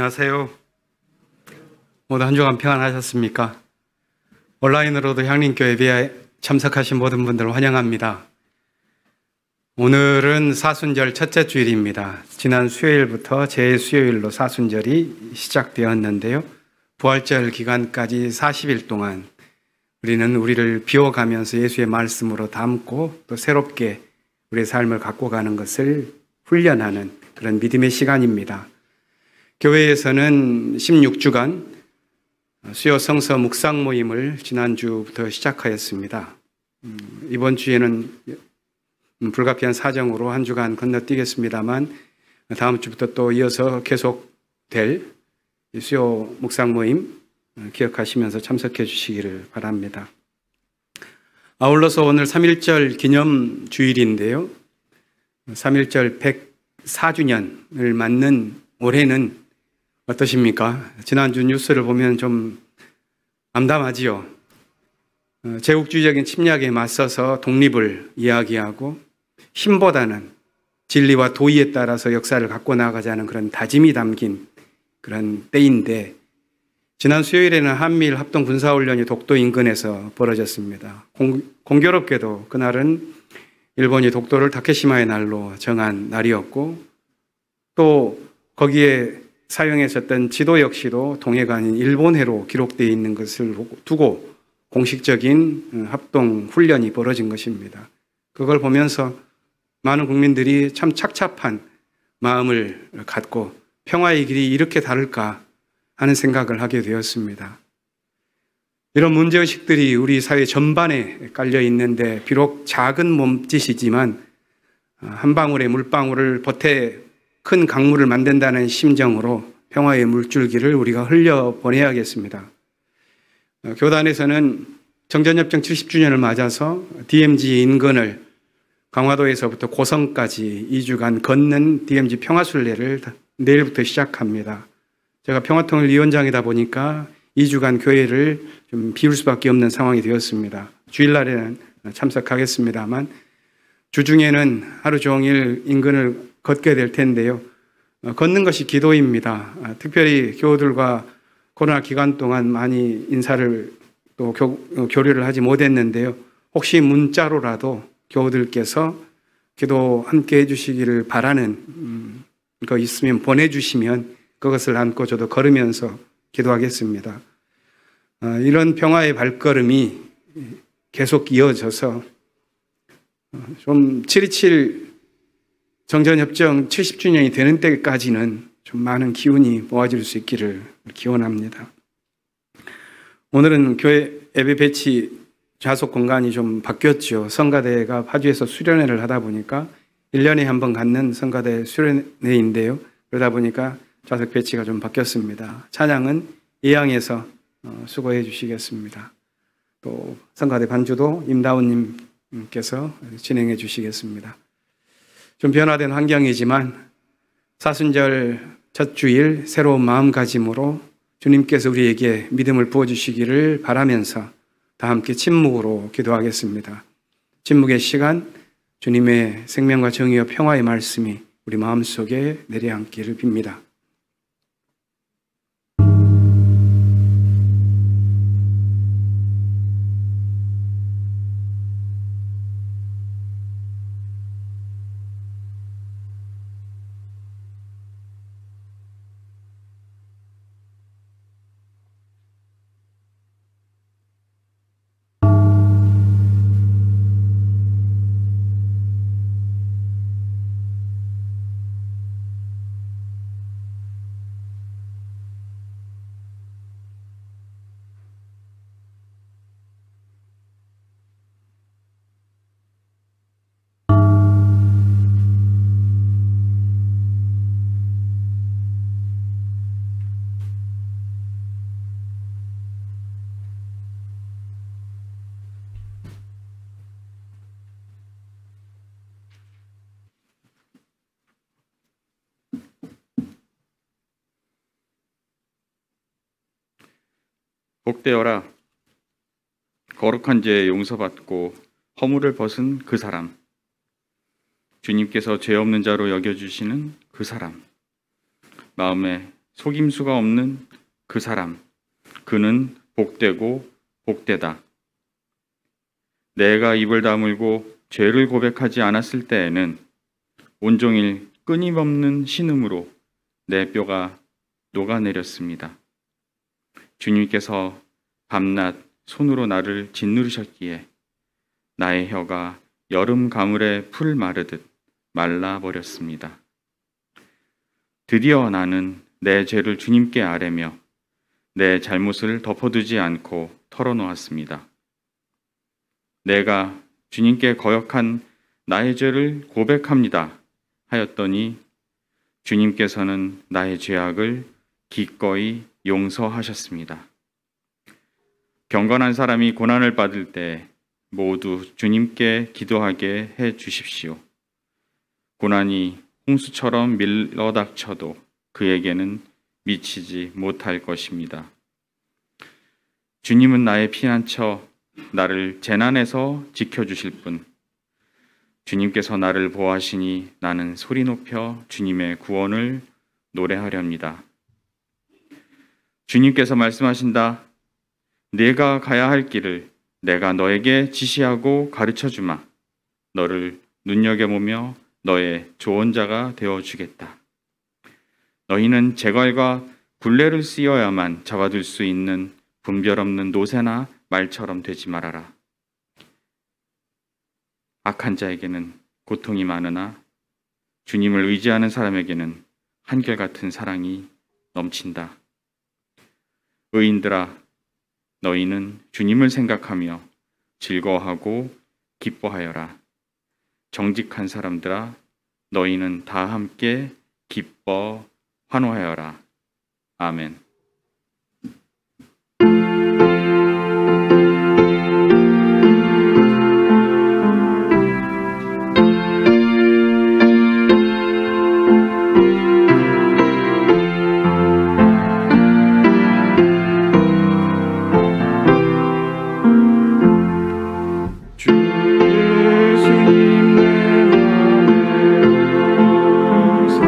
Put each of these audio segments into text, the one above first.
안녕하세요. 모두 한 주간 평안하셨습니까? 온라인으로도 향림교회 예배에 참석하신 모든 분들 환영합니다. 오늘은 사순절 첫째 주일입니다. 지난 수요일부터 제 수요일로 사순절이 시작되었는데요. 부활절 기간까지 40일 동안 우리는 우리를 비워가면서 예수의 말씀으로 담고 또 새롭게 우리의 삶을 갖고 가는 것을 훈련하는 그런 믿음의 시간입니다. 교회에서는 16주간 수요 성서 묵상 모임을 지난주부터 시작하였습니다. 이번 주에는 불가피한 사정으로 한 주간 건너뛰겠습니다만 다음 주부터 또 이어서 계속될 수요 묵상 모임 기억하시면서 참석해 주시기를 바랍니다. 아울러서 오늘 3.1절 기념 주일인데요. 3.1절 104주년을 맞는 올해는 어떠십니까? 지난주 뉴스를 보면 좀 암담하지요. 제국주의적인 침략에 맞서서 독립을 이야기하고 힘보다는 진리와 도의에 따라서 역사를 갖고 나가자는 그런 다짐이 담긴 그런 때인데, 지난 수요일에는 한미일 합동 군사훈련이 독도 인근에서 벌어졌습니다. 공교롭게도 그날은 일본이 독도를 다케시마의 날로 정한 날이었고, 또 거기에 사용했었던 지도 역시도 동해가 아닌 일본해로 기록되어 있는 것을 두고 공식적인 합동 훈련이 벌어진 것입니다. 그걸 보면서 많은 국민들이 참 착잡한 마음을 갖고 평화의 길이 이렇게 다를까 하는 생각을 하게 되었습니다. 이런 문제의식들이 우리 사회 전반에 깔려 있는데, 비록 작은 몸짓이지만 한 방울의 물방울을 보태 큰 강물을 만든다는 심정으로 평화의 물줄기를 우리가 흘려보내야겠습니다. 교단에서는 정전협정 70주년을 맞아서 DMZ 인근을 강화도에서부터 고성까지 2주간 걷는 DMZ 평화순례를 내일부터 시작합니다. 제가 평화통일위원장이다 보니까 2주간 교회를 좀 비울 수밖에 없는 상황이 되었습니다. 주일날에는 참석하겠습니다만 주중에는 하루 종일 인근을 걷게 될 텐데요. 걷는 것이 기도입니다. 특별히 교우들과 코로나 기간 동안 많이 인사를 또 교류를 하지 못했는데요. 혹시 문자로라도 교우들께서 기도 함께 해주시기를 바라는 거 있으면 보내주시면 그것을 안고 저도 걸으면서 기도하겠습니다. 이런 평화의 발걸음이 계속 이어져서 좀 7.27 정전협정 70주년이 되는 때까지는 좀 많은 기운이 모아질 수 있기를 기원합니다. 오늘은 교회 예배 배치 좌석 공간이 좀 바뀌었죠. 성가대가 파주에서 수련회를 하다 보니까 1년에 한 번 갖는 성가대 수련회인데요. 그러다 보니까 좌석 배치가 좀 바뀌었습니다. 찬양은 예양에서 수고해 주시겠습니다. 또 성가대 반주도 임다운님께서 진행해 주시겠습니다. 좀 변화된 환경이지만 사순절 첫 주일 새로운 마음가짐으로 주님께서 우리에게 믿음을 부어주시기를 바라면서 다 함께 침묵으로 기도하겠습니다. 침묵의 시간, 주님의 생명과 정의와 평화의 말씀이 우리 마음속에 내려앉기를 빕니다. 복되어라. 거룩한 죄 용서받고 허물을 벗은 그 사람. 주님께서 죄 없는 자로 여겨주시는 그 사람. 마음에 속임수가 없는 그 사람, 그는 복되고 복되다. 내가 입을 다물고 죄를 고백하지 않았을 때에는 온종일 끊임없는 신음으로 내 뼈가 녹아내렸습니다. 주님께서 밤낮 손으로 나를 짓누르셨기에 나의 혀가 여름 가물에 풀 마르듯 말라버렸습니다. 드디어 나는 내 죄를 주님께 아뢰며 내 잘못을 덮어두지 않고 털어놓았습니다. 내가 주님께 거역한 나의 죄를 고백합니다 하였더니 주님께서는 나의 죄악을 기꺼이 용서하셨습니다. 경건한 사람이 고난을 받을 때 모두 주님께 기도하게 해 주십시오. 고난이 홍수처럼 밀어닥쳐도 그에게는 미치지 못할 것입니다. 주님은 나의 피난처, 나를 재난에서 지켜주실 분. 주님께서 나를 보호하시니 나는 소리 높여 주님의 구원을 노래하렵니다. 주님께서 말씀하신다. 네가 가야 할 길을 내가 너에게 지시하고 가르쳐주마. 너를 눈여겨보며 너의 조언자가 되어주겠다. 너희는 제갈과 굴레를 쓰여야만 잡아둘 수 있는 분별 없는 노새나 말처럼 되지 말아라. 악한 자에게는 고통이 많으나 주님을 의지하는 사람에게는 한결같은 사랑이 넘친다. 의인들아, 너희는 주님을 생각하며 즐거워하고 기뻐하여라. 정직한 사람들아, 너희는 다 함께 기뻐 환호하여라. 아멘. 주 예수님 내 맘에 오사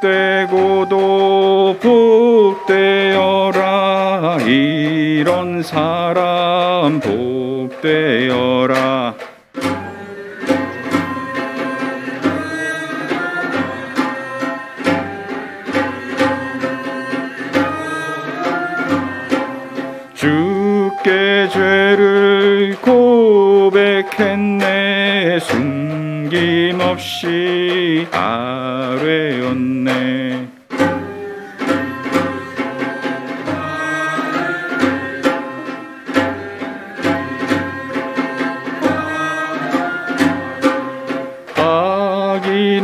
복되고도 복되어라. 이런 사람 복되어라. 주께 죄를 고백했네. 숨김없이 아뢰었네.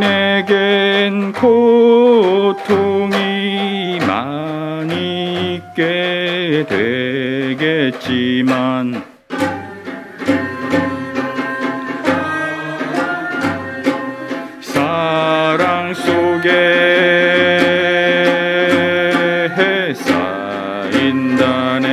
악인에겐 고통이 많이 있게 되겠지만 사랑 속에 쌓인다네.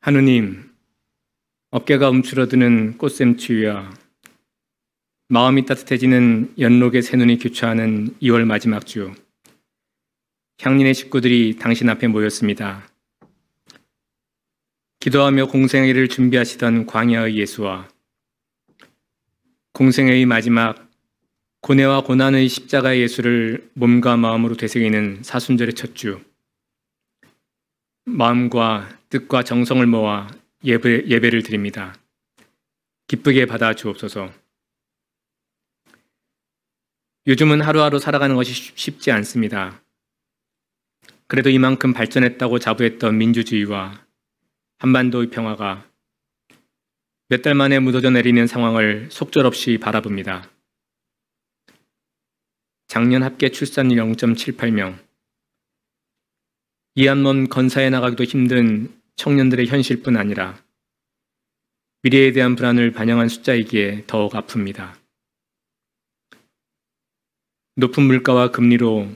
하느님, 어깨가 움츠러드는 꽃샘추위와 마음이 따뜻해지는 연록의 새눈이 교차하는 2월 마지막 주, 향린의 식구들이 당신 앞에 모였습니다. 기도하며 공생애를 준비하시던 광야의 예수와 공생애의 마지막 고뇌와 고난의 십자가의 예수를 몸과 마음으로 되새기는 사순절의 첫 주, 마음과 뜻과 정성을 모아 예배를 드립니다. 기쁘게 받아 주옵소서. 요즘은 하루하루 살아가는 것이 쉽지 않습니다. 그래도 이만큼 발전했다고 자부했던 민주주의와 한반도의 평화가 몇 달 만에 무너져 내리는 상황을 속절없이 바라봅니다. 작년 합계 출산율 0.78명, 이 한 몸 건사해 나가기도 힘든 청년들의 현실뿐 아니라 미래에 대한 불안을 반영한 숫자이기에 더욱 아픕니다. 높은 물가와 금리로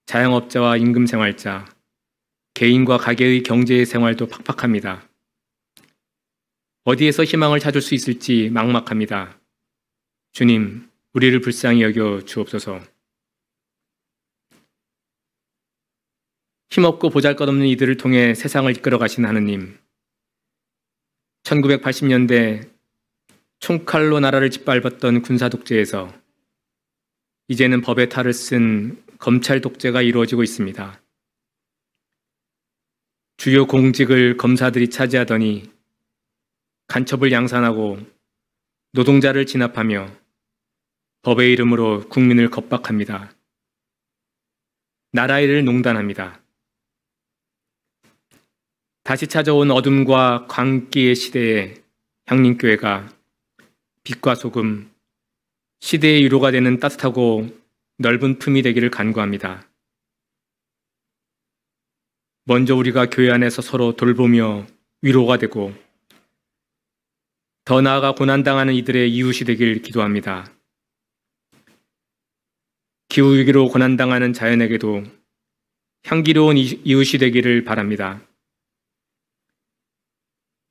자영업자와 임금생활자, 개인과 가계의 경제 생활도 팍팍합니다. 어디에서 희망을 찾을 수 있을지 막막합니다. 주님, 우리를 불쌍히 여겨 주옵소서. 힘없고 보잘것없는 이들을 통해 세상을 이끌어 가신 하느님, 1980년대 총칼로 나라를 짓밟았던 군사 독재에서 이제는 법의 탈을 쓴 검찰 독재가 이루어지고 있습니다. 주요 공직을 검사들이 차지하더니 간첩을 양산하고 노동자를 진압하며 법의 이름으로 국민을 겁박합니다. 나라 일을 농단합니다. 다시 찾아온 어둠과 광기의 시대에 향림교회가 빛과 소금, 시대의 위로가 되는 따뜻하고 넓은 품이 되기를 간구합니다. 먼저 우리가 교회 안에서 서로 돌보며 위로가 되고 더 나아가 고난당하는 이들의 이웃이 되길 기도합니다. 기후위기로 고난당하는 자연에게도 향기로운 이웃이 되기를 바랍니다.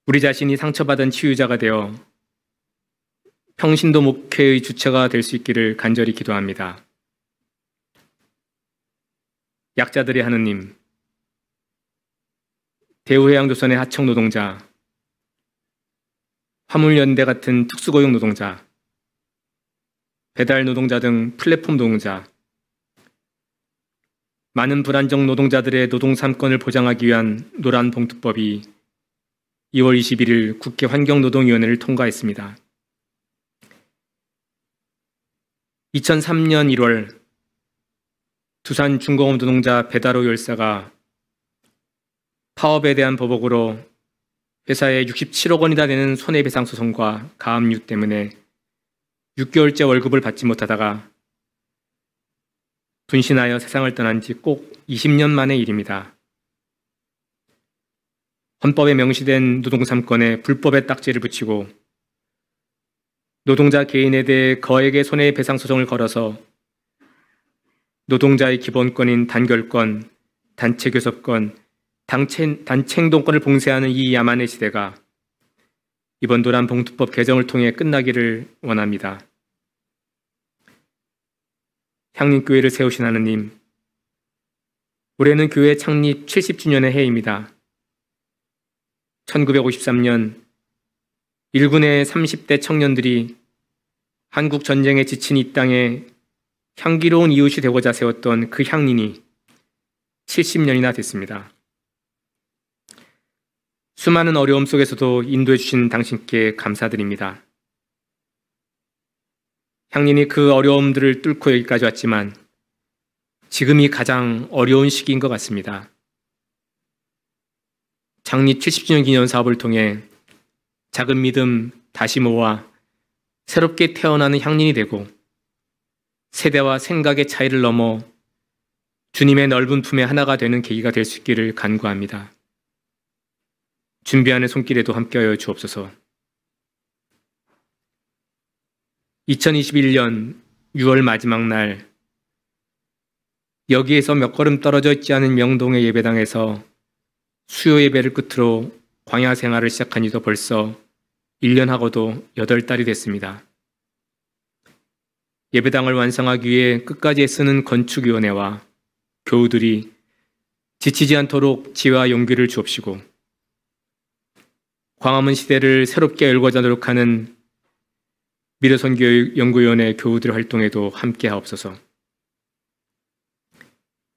우리 자신이 상처받은 치유자가 되어 평신도 목회의 주체가 될 수 있기를 간절히 기도합니다. 약자들의 하느님, 대우해양조선의 하청 노동자, 화물연대 같은 특수고용 노동자, 배달 노동자 등 플랫폼 노동자, 많은 불안정 노동자들의 노동 3권을 보장하기 위한 노란봉투법이 2월 21일 국회 환경노동위원회를 통과했습니다. 2003년 1월 두산 중공업 노동자 배달호 열사가 파업에 대한 보복으로 회사에 67억 원이나 되는 손해배상 소송과 가압류 때문에 6개월째 월급을 받지 못하다가 분신하여 세상을 떠난 지 꼭 20년 만의 일입니다. 헌법에 명시된 노동 3권에 불법의 딱지를 붙이고 노동자 개인에 대해 거액의 손해배상 소송을 걸어서 노동자의 기본권인 단결권, 단체교섭권, 단체 행동권을 봉쇄하는 이 야만의 시대가 이번 노란봉투법 개정을 통해 끝나기를 원합니다. 향림교회를 세우신 하느님, 올해는 교회 창립 70주년의 해입니다. 1953년 일군의 30대 청년들이 한국 전쟁에 지친 이 땅에 향기로운 이웃이 되고자 세웠던 그 향린이 70년이나 됐습니다. 수많은 어려움 속에서도 인도해 주신 당신께 감사드립니다. 향린이 그 어려움들을 뚫고 여기까지 왔지만 지금이 가장 어려운 시기인 것 같습니다. 창립 70주년 기념 사업을 통해 작은 믿음 다시 모아 새롭게 태어나는 향린이 되고 세대와 생각의 차이를 넘어 주님의 넓은 품에 하나가 되는 계기가 될 수 있기를 간구합니다. 준비하는 손길에도 함께하여 주옵소서. 2021년 6월 마지막 날 여기에서 몇 걸음 떨어져 있지 않은 명동의 예배당에서 수요 예배를 끝으로 광야 생활을 시작한 지도 벌써 1년하고도 8달이 됐습니다. 예배당을 완성하기 위해 끝까지 애쓰는 건축위원회와 교우들이 지치지 않도록 지혜와 용기를 주옵시고 광화문 시대를 새롭게 열고자 노력하는 미래선교연구위원회 교우들 활동에도 함께 하옵소서.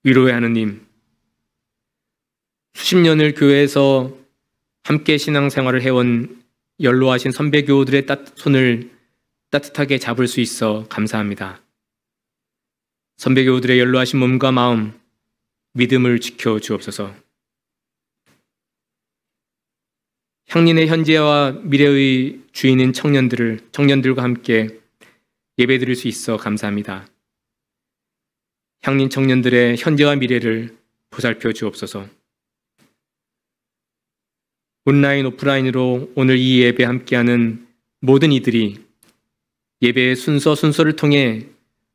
위로의 하느님, 수십 년을 교회에서 함께 신앙생활을 해온 연로하신 선배 교우들의 손을 따뜻하게 잡을 수 있어 감사합니다. 선배 교우들의 연로하신 몸과 마음, 믿음을 지켜 주옵소서. 향린의 현재와 미래의 주인인 청년들과 함께 예배드릴 수 있어 감사합니다. 향린 청년들의 현재와 미래를 보살펴 주옵소서. 온라인, 오프라인으로 오늘 이 예배 함께하는 모든 이들이 예배의 순서를 통해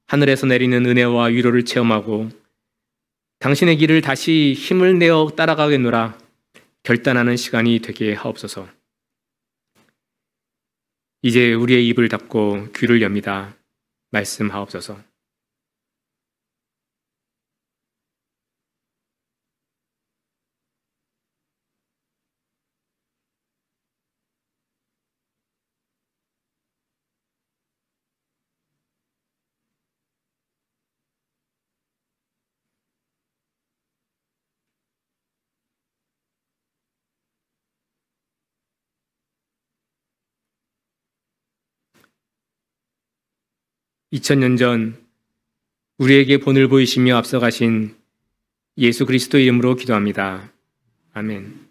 하늘에서 내리는 은혜와 위로를 체험하고 당신의 길을 다시 힘을 내어 따라가겠노라 결단하는 시간이 되게 하옵소서. 이제 우리의 입을 닫고 귀를 엽니다. 말씀하옵소서. (2000년) 전 우리에게 본을 보이시며 앞서가신 예수 그리스도 이름으로 기도합니다. 아멘.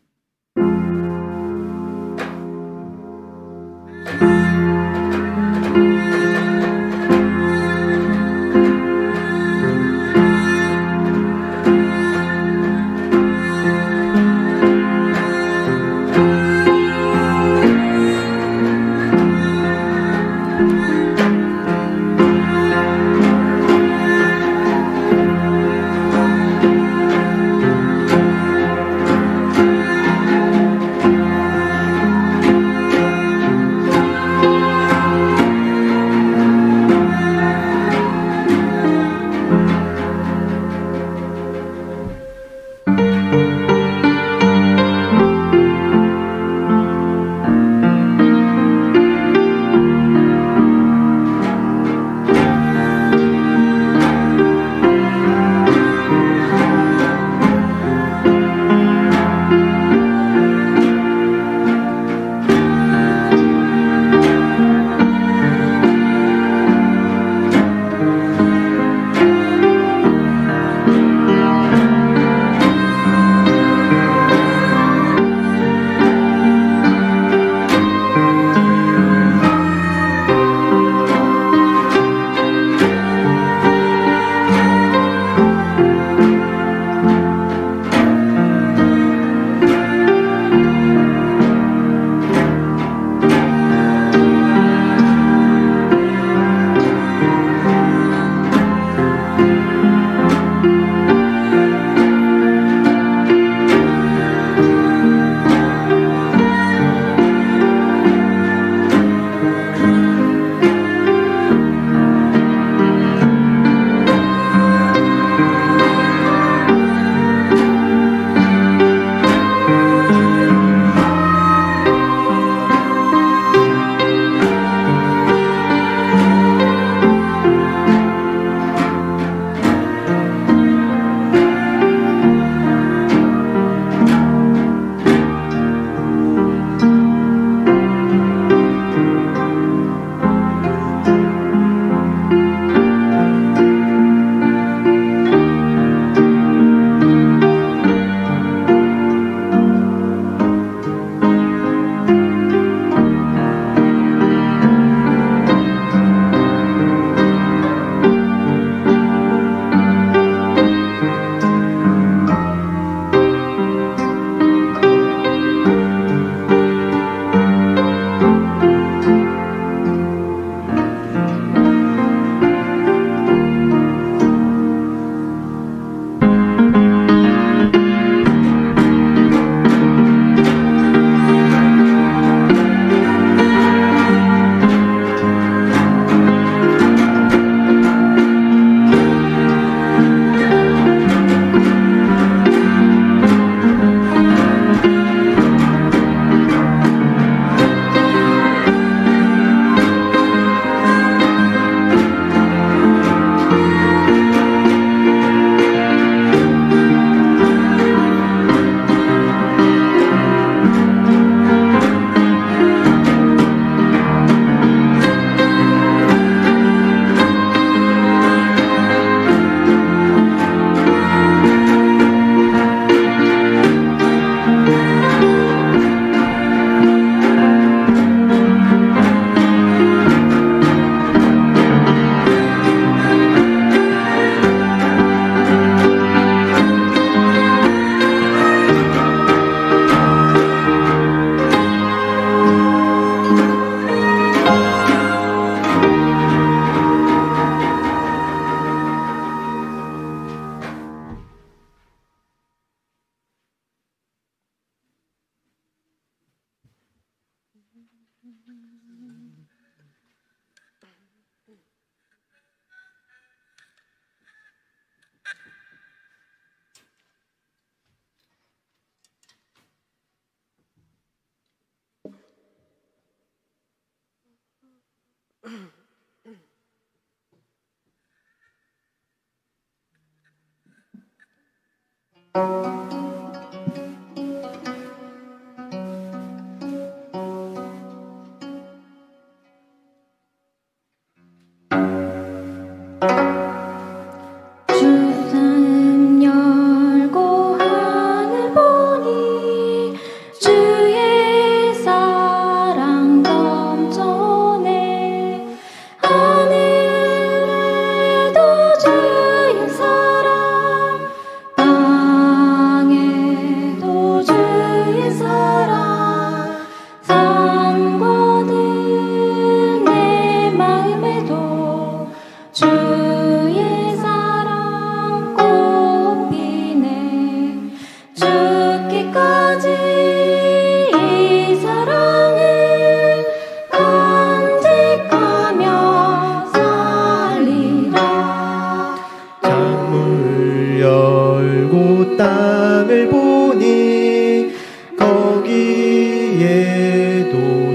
주름 열고 하늘 보니 주의 사랑 넘쳐오네. 하늘에도 주의 사랑, 땅에도 주의 사랑, 산거든 내 마음에도 주의 사랑 꽃피네. 죽기까지 이 사랑을 간직하며 살리라. 창문을 열고 땅을 보니 거기에도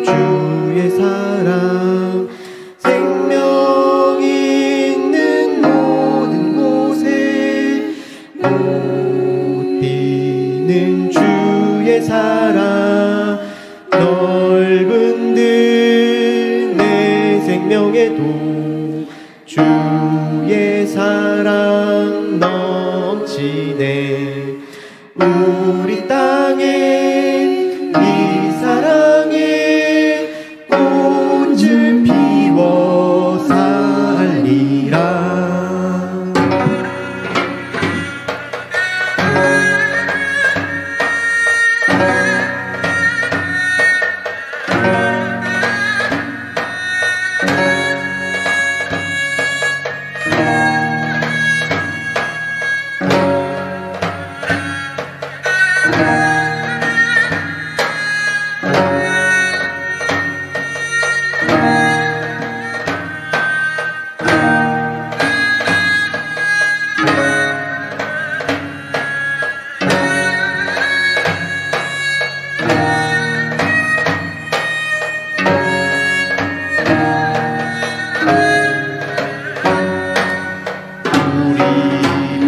주의 사랑, 생명 있는 모든 곳에 꽃피는 주의 사랑, 넓은 들내 생명에도 주의 사랑 넘치네. 우리 땅에 이 사랑의 꽃을 피워 살리라.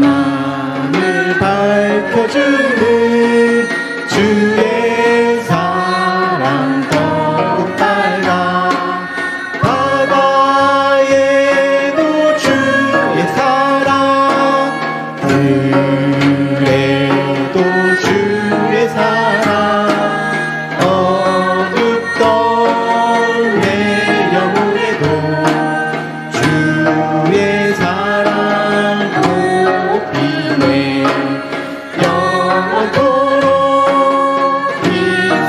우리만을 밝혀주는 주의 사랑 더욱 밝아. 바다에도 주의 사랑, 들에도 주의 사랑, 어둡던 내 영혼에도 주의 사랑 꽃피네. 영원토록 이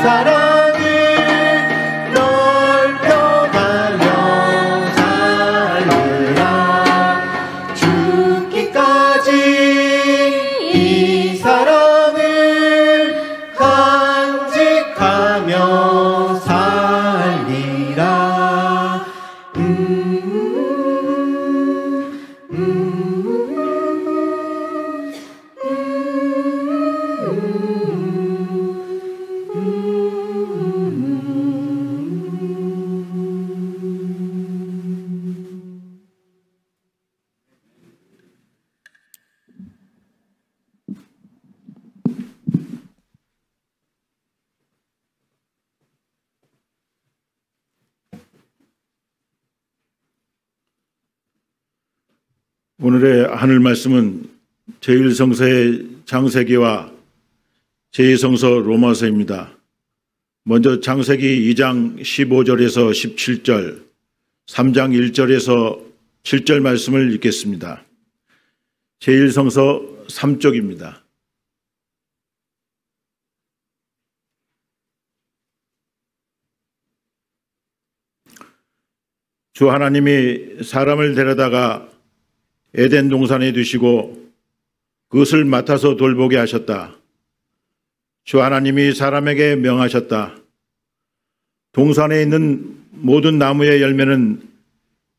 사랑을 넓혀가며 살리라. 죽기까지 이 사랑을 간직하며 살리라. 오늘의 하늘 말씀은 제1성서의 창세기와 제2성서 로마서입니다. 먼저 창세기 2장 15절에서 17절, 3장 1절에서 7절 말씀을 읽겠습니다. 제1성서 3쪽입니다. 주 하나님이 사람을 데려다가 에덴 동산에 두시고 그것을 맡아서 돌보게 하셨다. 주 하나님이 사람에게 명하셨다. 동산에 있는 모든 나무의 열매는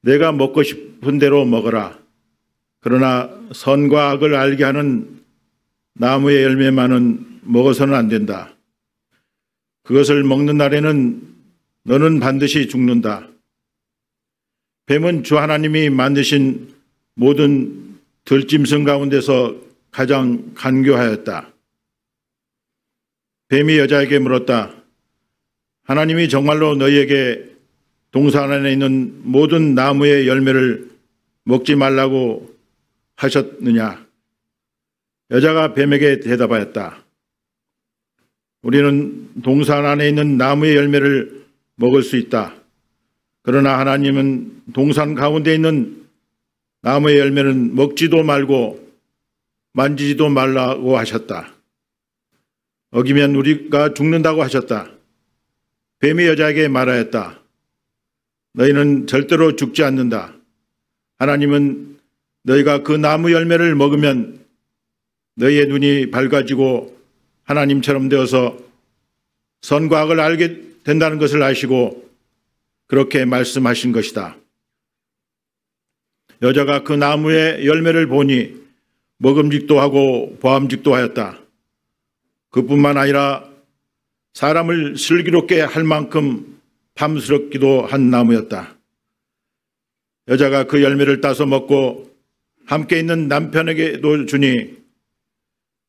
내가 먹고 싶은 대로 먹어라. 그러나 선과 악을 알게 하는 나무의 열매만은 먹어서는 안 된다. 그것을 먹는 날에는 너는 반드시 죽는다. 뱀은 주 하나님이 만드신 모든 들짐승 가운데서 가장 간교하였다. 뱀이 여자에게 물었다. 하나님이 정말로 너희에게 동산 안에 있는 모든 나무의 열매를 먹지 말라고 하셨느냐? 여자가 뱀에게 대답하였다. 우리는 동산 안에 있는 나무의 열매를 먹을 수 있다. 그러나 하나님은 동산 가운데 있는 나무의 열매는 먹지도 말고 만지지도 말라고 하셨다. 어기면 우리가 죽는다고 하셨다. 뱀이 여자에게 말하였다. 너희는 절대로 죽지 않는다. 하나님은 너희가 그 나무 열매를 먹으면 너희의 눈이 밝아지고 하나님처럼 되어서 선과 악을 알게 된다는 것을 아시고 그렇게 말씀하신 것이다. 여자가 그 나무의 열매를 보니 먹음직도 하고 보암직도 하였다. 그뿐만 아니라 사람을 슬기롭게 할 만큼 탐스럽기도 한 나무였다. 여자가 그 열매를 따서 먹고 함께 있는 남편에게도 주니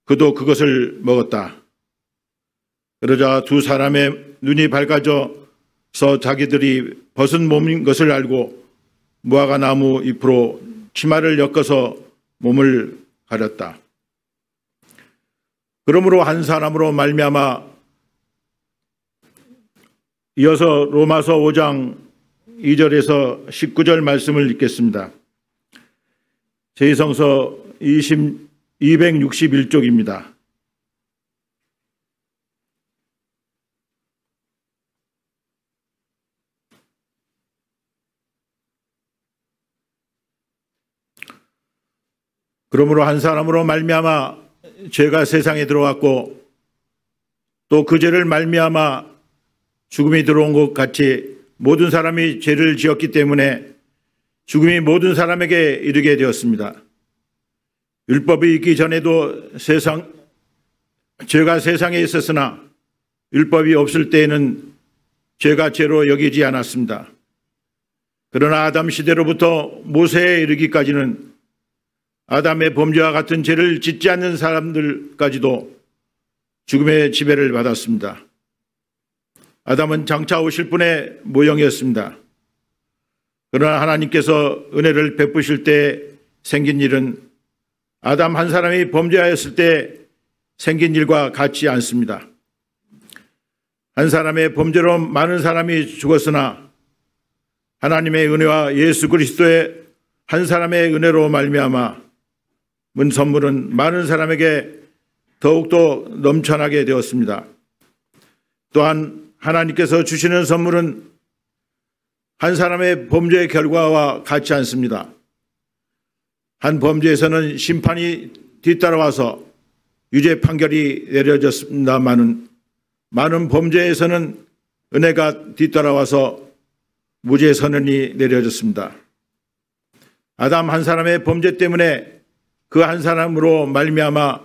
그도 그것을 먹었다. 그러자 두 사람의 눈이 밝아져서 자기들이 벗은 몸인 것을 알고 무화과 나무 잎으로 치마를 엮어서 몸을 가렸다. 그러므로 한 사람으로 말미암아 이어서 로마서 5장 2절에서 19절 말씀을 읽겠습니다. 제2성서 261쪽입니다. 그러므로 한 사람으로 말미암아 죄가 세상에 들어왔고 또 그 죄를 말미암아 죽음이 들어온 것 같이 모든 사람이 죄를 지었기 때문에 죽음이 모든 사람에게 이르게 되었습니다. 율법이 있기 전에도 죄가 세상에 있었으나 율법이 없을 때에는 죄가 죄로 여기지 않았습니다. 그러나 아담 시대로부터 모세에 이르기까지는 아담의 범죄와 같은 죄를 짓지 않는 사람들까지도 죽음의 지배를 받았습니다. 아담은 장차 오실 분의 모형이었습니다. 그러나 하나님께서 은혜를 베푸실 때 생긴 일은 아담 한 사람이 범죄하였을 때 생긴 일과 같지 않습니다. 한 사람의 범죄로 많은 사람이 죽었으나 하나님의 은혜와 예수 그리스도의 한 사람의 은혜로 말미암아 문 선물은 많은 사람에게 더욱더 넘쳐나게 되었습니다. 또한 하나님께서 주시는 선물은 한 사람의 범죄의 결과와 같지 않습니다. 한 범죄에서는 심판이 뒤따라와서 유죄 판결이 내려졌습니다마는 많은 범죄에서는 은혜가 뒤따라와서 무죄 선언이 내려졌습니다. 아담 한 사람의 범죄 때문에 그 한 사람으로 말미암아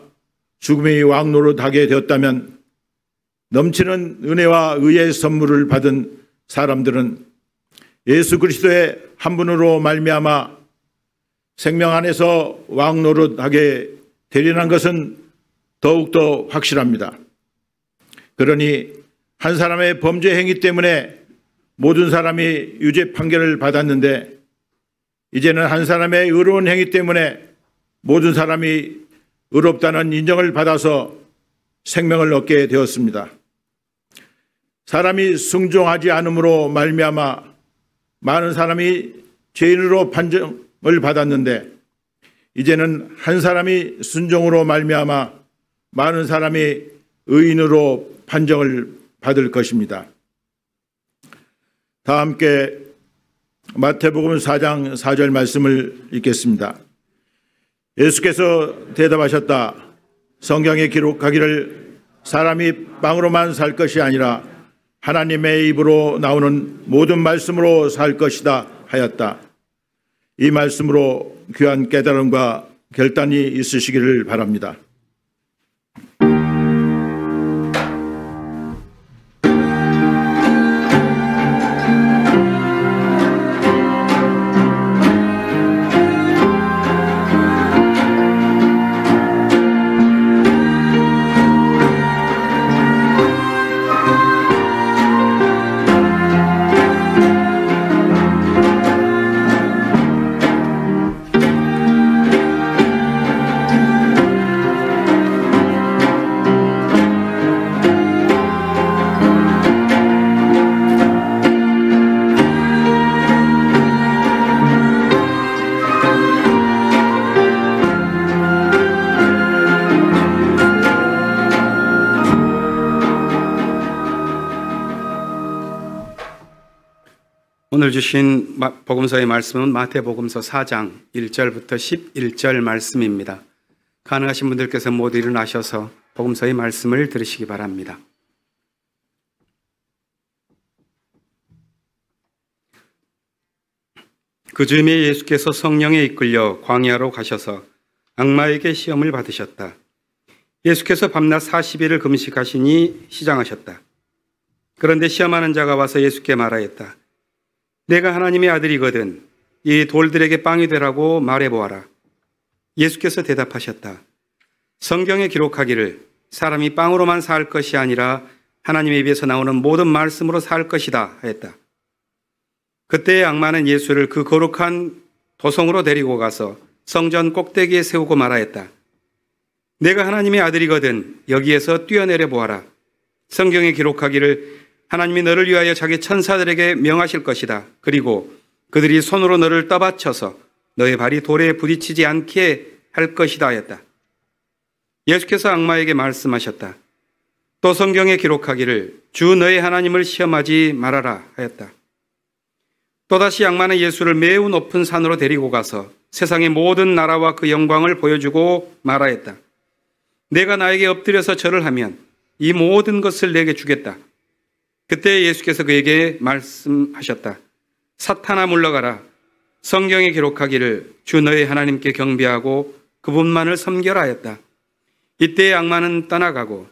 죽음이 왕노릇하게 되었다면 넘치는 은혜와 의의 선물을 받은 사람들은 예수 그리스도의 한 분으로 말미암아 생명 안에서 왕노릇하게 되리라는 것은 더욱더 확실합니다. 그러니 한 사람의 범죄 행위 때문에 모든 사람이 유죄 판결을 받았는데 이제는 한 사람의 의로운 행위 때문에 모든 사람이 의롭다는 인정을 받아서 생명을 얻게 되었습니다. 사람이 순종하지 않음으로 말미암아 많은 사람이 죄인으로 판정을 받았는데 이제는 한 사람이 순종으로 말미암아 많은 사람이 의인으로 판정을 받을 것입니다. 다 함께 마태복음 4장 4절 말씀을 읽겠습니다. 예수께서 대답하셨다. 성경에 기록하기를 사람이 빵으로만 살 것이 아니라 하나님의 입으로 나오는 모든 말씀으로 살 것이다 하였다. 이 말씀으로 귀한 깨달음과 결단이 있으시기를 바랍니다. 오늘 주신 복음서의 말씀은 마태복음서 4장 1절부터 11절 말씀입니다. 가능하신 분들께서 모두 일어나셔서 복음서의 말씀을 들으시기 바랍니다. 그 즈음에 예수께서 성령에 이끌려 광야로 가셔서 악마에게 시험을 받으셨다. 예수께서 밤낮 40일을 금식하시니 시장하셨다. 그런데 시험하는 자가 와서 예수께 말하였다. 내가 하나님의 아들이거든 이 돌들에게 빵이 되라고 말해보아라. 예수께서 대답하셨다. 성경에 기록하기를 사람이 빵으로만 살 것이 아니라 하나님의 입에서 나오는 모든 말씀으로 살 것이다 하였다. 그때 악마는 예수를 그 거룩한 도성으로 데리고 가서 성전 꼭대기에 세우고 말하였다. 내가 하나님의 아들이거든 여기에서 뛰어내려 보아라. 성경에 기록하기를 하나님이 너를 위하여 자기 천사들에게 명하실 것이다. 그리고 그들이 손으로 너를 떠받쳐서 너의 발이 돌에 부딪히지 않게 할 것이다 하였다. 예수께서 악마에게 말씀하셨다. 또 성경에 기록하기를 주 너의 하나님을 시험하지 말아라 하였다. 또다시 악마는 예수를 매우 높은 산으로 데리고 가서 세상의 모든 나라와 그 영광을 보여주고 말하였다. 내가 나에게 엎드려서 절을 하면 이 모든 것을 내게 주겠다. 그때 예수께서 그에게 말씀하셨다. 사탄아 물러가라. 성경에 기록하기를 주 너의 하나님께 경배하고 그분만을 섬겨라 하였다. 이때 악마는 떠나가고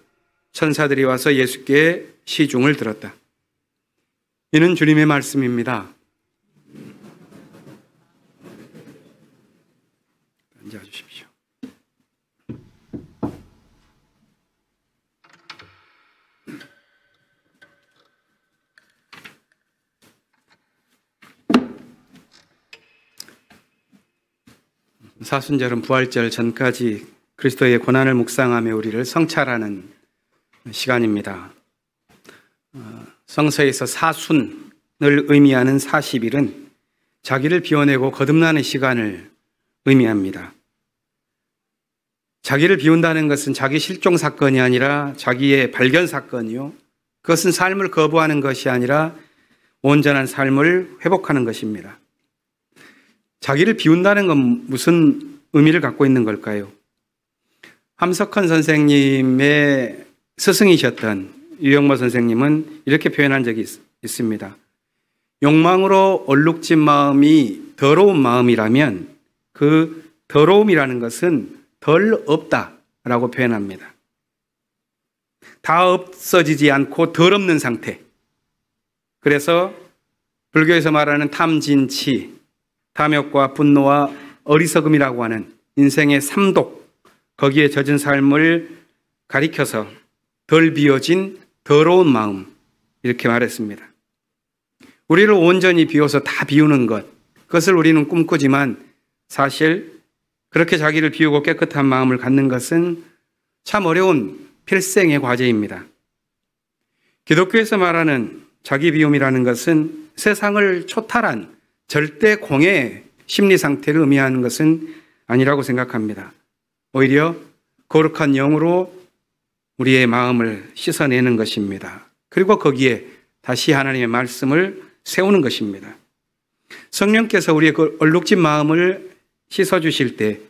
천사들이 와서 예수께 시중을 들었다. 이는 주님의 말씀입니다. 앉아주십시오. 사순절은 부활절 전까지 그리스도의 고난을 묵상하며 우리를 성찰하는 시간입니다. 성서에서 사순을 의미하는 40일은 자기를 비워내고 거듭나는 시간을 의미합니다. 자기를 비운다는 것은 자기 실종 사건이 아니라 자기의 발견 사건이요. 그것은 삶을 거부하는 것이 아니라 온전한 삶을 회복하는 것입니다. 자기를 비운다는 건 무슨 의미를 갖고 있는 걸까요? 함석헌 선생님의 스승이셨던 유영모 선생님은 이렇게 표현한 적이 있습니다. 욕망으로 얼룩진 마음이 더러운 마음이라면 그 더러움이라는 것은 덜 없다라고 표현합니다. 다 없어지지 않고 덜 없는 상태. 그래서 불교에서 말하는 탐진치, 탐욕과 분노와 어리석음이라고 하는 인생의 삼독, 거기에 젖은 삶을 가리켜서 덜 비워진 더러운 마음, 이렇게 말했습니다. 우리를 온전히 비워서 다 비우는 것, 그것을 우리는 꿈꾸지만 사실 그렇게 자기를 비우고 깨끗한 마음을 갖는 것은 참 어려운 필생의 과제입니다. 기독교에서 말하는 자기 비움이라는 것은 세상을 초탈한 절대 공의 심리 상태를 의미하는 것은 아니라고 생각합니다. 오히려 거룩한 영으로 우리의 마음을 씻어내는 것입니다. 그리고 거기에 다시 하나님의 말씀을 세우는 것입니다. 성령께서 우리의 그 얼룩진 마음을 씻어주실 때,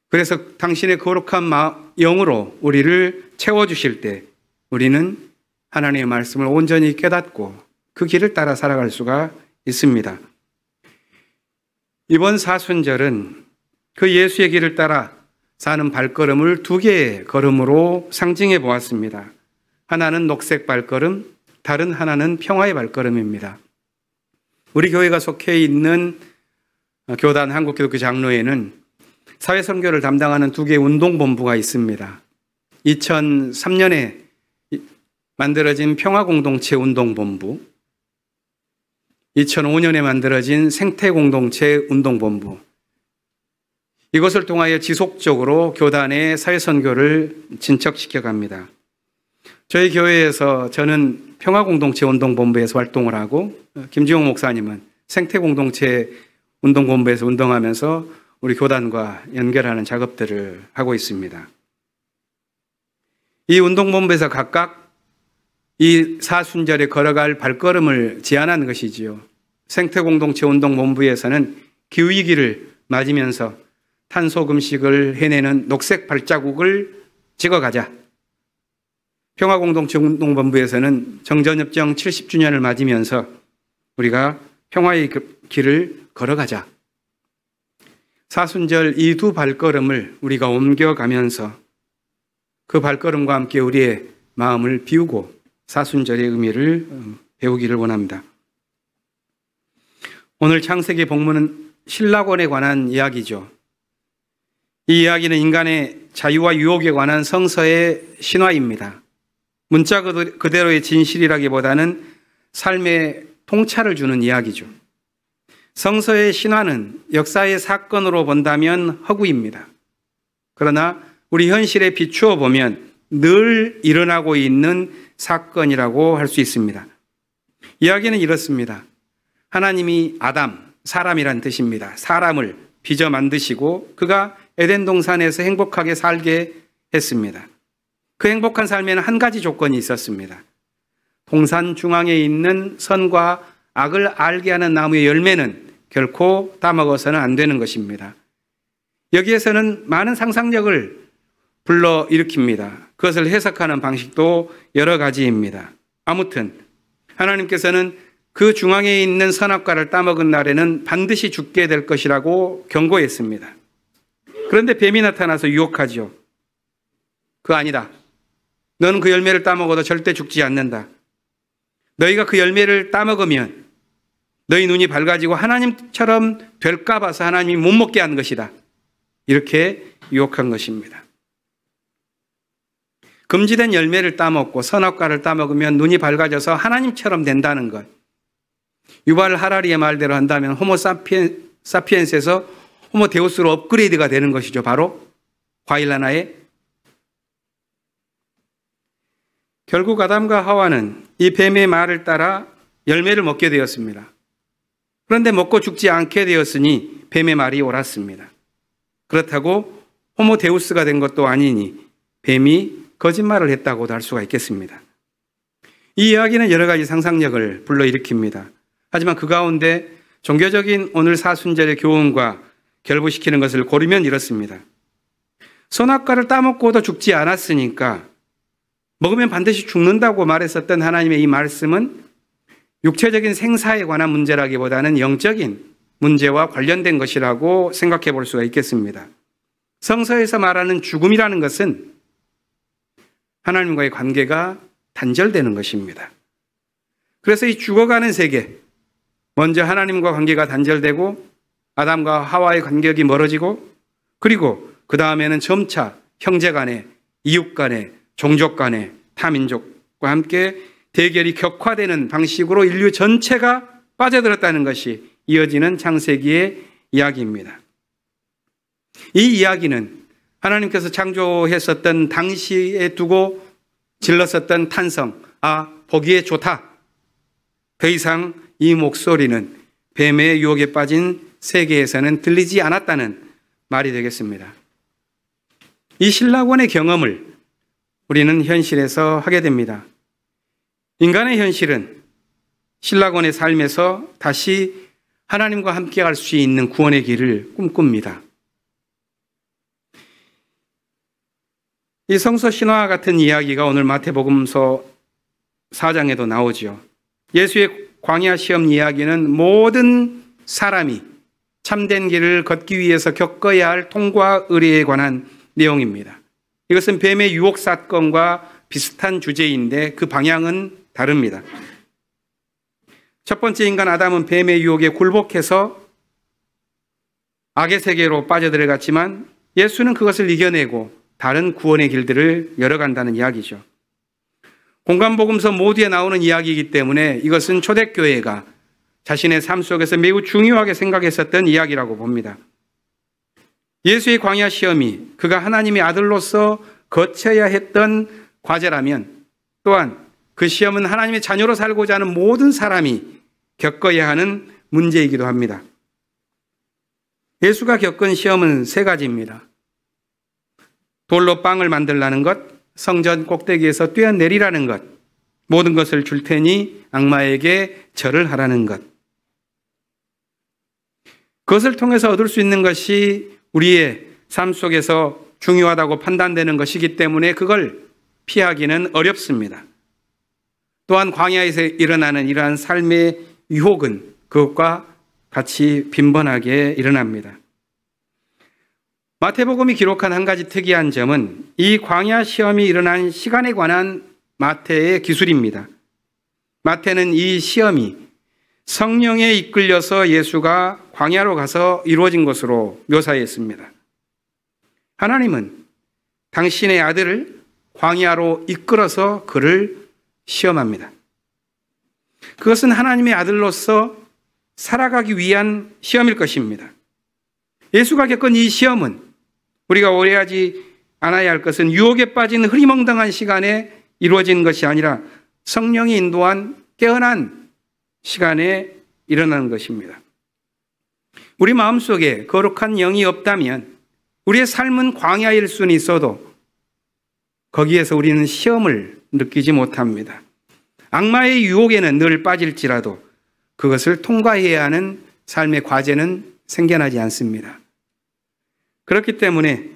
그래서 당신의 거룩한 영으로 우리를 채워주실 때 우리는 하나님의 말씀을 온전히 깨닫고 그 길을 따라 살아갈 수가 있습니다. 이번 사순절은 그 예수의 길을 따라 사는 발걸음을 두 개의 걸음으로 상징해 보았습니다. 하나는 녹색 발걸음, 다른 하나는 평화의 발걸음입니다. 우리 교회가 속해 있는 교단 한국기독교 장로회는 사회선교를 담당하는 두 개의 운동본부가 있습니다. 2003년에 만들어진 평화공동체 운동본부, 2005년에 만들어진 생태공동체 운동본부. 이것을 통하여 지속적으로 교단의 사회선교를 진척시켜 갑니다. 저희 교회에서 저는 평화공동체 운동본부에서 활동을 하고 김지용 목사님은 생태공동체 운동본부에서 운동하면서 우리 교단과 연결하는 작업들을 하고 있습니다. 이 운동본부에서 각각 이 사순절에 걸어갈 발걸음을 제안한 것이지요. 생태공동체 운동본부에서는 기후위기를 맞으면서 탄소 금식을 해내는 녹색 발자국을 찍어가자. 평화공동체 운동본부에서는 정전협정 70주년을 맞으면서 우리가 평화의 길을 걸어가자. 사순절 이 두 발걸음을 우리가 옮겨가면서 그 발걸음과 함께 우리의 마음을 비우고 사순절의 의미를 배우기를 원합니다. 오늘 창세기 본문은 신라곤에 관한 이야기죠. 이 이야기는 인간의 자유와 유혹에 관한 성서의 신화입니다. 문자 그대로의 진실이라기보다는 삶의 통찰을 주는 이야기죠. 성서의 신화는 역사의 사건으로 본다면 허구입니다. 그러나 우리 현실에 비추어 보면 늘 일어나고 있는 사건이라고 할 수 있습니다. 이야기는 이렇습니다. 하나님이 아담, 사람이란 뜻입니다. 사람을 빚어 만드시고 그가 에덴 동산에서 행복하게 살게 했습니다. 그 행복한 삶에는 한 가지 조건이 있었습니다. 동산 중앙에 있는 선과 악을 알게 하는 나무의 열매는 결코 따먹어서는 안 되는 것입니다. 여기에서는 많은 상상력을 불러일으킵니다. 그것을 해석하는 방식도 여러 가지입니다. 아무튼 하나님께서는 그 중앙에 있는 선악과를 따먹은 날에는 반드시 죽게 될 것이라고 경고했습니다. 그런데 뱀이 나타나서 유혹하죠. 그거 아니다. 너는 그 열매를 따먹어도 절대 죽지 않는다. 너희가 그 열매를 따먹으면 너희 눈이 밝아지고 하나님처럼 될까 봐서 하나님이 못 먹게 한 것이다. 이렇게 유혹한 것입니다. 금지된 열매를 따먹고 선악과를 따먹으면 눈이 밝아져서 하나님처럼 된다는 것. 유발 하라리의 말대로 한다면 호모 사피엔스에서 호모 데우스로 업그레이드가 되는 것이죠. 바로 과일 하나에. 결국 아담과 하와는 이 뱀의 말을 따라 열매를 먹게 되었습니다. 그런데 먹고 죽지 않게 되었으니 뱀의 말이 옳았습니다. 그렇다고 호모 데우스가 된 것도 아니니 뱀이 거짓말을 했다고도 할 수가 있겠습니다. 이 이야기는 여러 가지 상상력을 불러일으킵니다. 하지만 그 가운데 종교적인 오늘 사순절의 교훈과 결부시키는 것을 고르면 이렇습니다. 선악과를 따먹고도 죽지 않았으니까 먹으면 반드시 죽는다고 말했었던 하나님의 이 말씀은 육체적인 생사에 관한 문제라기보다는 영적인 문제와 관련된 것이라고 생각해 볼 수가 있겠습니다. 성서에서 말하는 죽음이라는 것은 하나님과의 관계가 단절되는 것입니다. 그래서 이 죽어가는 세계, 먼저 하나님과 관계가 단절되고 아담과 하와의 관계가 멀어지고 그리고 그 다음에는 점차 형제 간에, 이웃 간에, 종족 간에, 타민족과 함께 대결이 격화되는 방식으로 인류 전체가 빠져들었다는 것이 이어지는 창세기의 이야기입니다. 이 이야기는 하나님께서 창조했었던 당시에 두고 질렀었던 탄성, 보기에 좋다. 더 이상 이 목소리는 뱀의 유혹에 빠진 세계에서는 들리지 않았다는 말이 되겠습니다. 이 신라곤의 경험을 우리는 현실에서 하게 됩니다. 인간의 현실은 신라곤의 삶에서 다시 하나님과 함께 갈 수 있는 구원의 길을 꿈꿉니다. 이 성서 신화 같은 이야기가 오늘 마태복음서 4장에도 나오죠. 예수의 광야 시험 이야기는 모든 사람이 참된 길을 걷기 위해서 겪어야 할 통과 의례에 관한 내용입니다. 이것은 뱀의 유혹 사건과 비슷한 주제인데 그 방향은 다릅니다. 첫 번째 인간 아담은 뱀의 유혹에 굴복해서 악의 세계로 빠져들어갔지만 예수는 그것을 이겨내고 다른 구원의 길들을 열어간다는 이야기죠. 공간복음서 모두에 나오는 이야기이기 때문에 이것은 초대교회가 자신의 삶 속에서 매우 중요하게 생각했었던 이야기라고 봅니다. 예수의 광야 시험이 그가 하나님의 아들로서 거쳐야 했던 과제라면 또한 그 시험은 하나님의 자녀로 살고자 하는 모든 사람이 겪어야 하는 문제이기도 합니다. 예수가 겪은 시험은 세 가지입니다. 돌로 빵을 만들라는 것, 성전 꼭대기에서 뛰어내리라는 것, 모든 것을 줄 테니 악마에게 절을 하라는 것. 그것을 통해서 얻을 수 있는 것이 우리의 삶 속에서 중요하다고 판단되는 것이기 때문에 그걸 피하기는 어렵습니다. 또한 광야에서 일어나는 이러한 삶의 유혹은 그것과 같이 빈번하게 일어납니다. 마태복음이 기록한 한 가지 특이한 점은 이 광야 시험이 일어난 시간에 관한 마태의 기술입니다. 마태는 이 시험이 성령에 이끌려서 예수가 광야로 가서 이루어진 것으로 묘사했습니다. 하나님은 당신의 아들을 광야로 이끌어서 그를 시험합니다. 그것은 하나님의 아들로서 살아가기 위한 시험일 것입니다. 예수가 겪은 이 시험은 우리가 오해하지 않아야 할 것은 유혹에 빠진 흐리멍덩한 시간에 이루어진 것이 아니라 성령이 인도한 깨어난 시간에 일어나는 것입니다. 우리 마음속에 거룩한 영이 없다면 우리의 삶은 광야일 수는 있어도 거기에서 우리는 시험을 느끼지 못합니다. 악마의 유혹에는 늘 빠질지라도 그것을 통과해야 하는 삶의 과제는 생겨나지 않습니다. 그렇기 때문에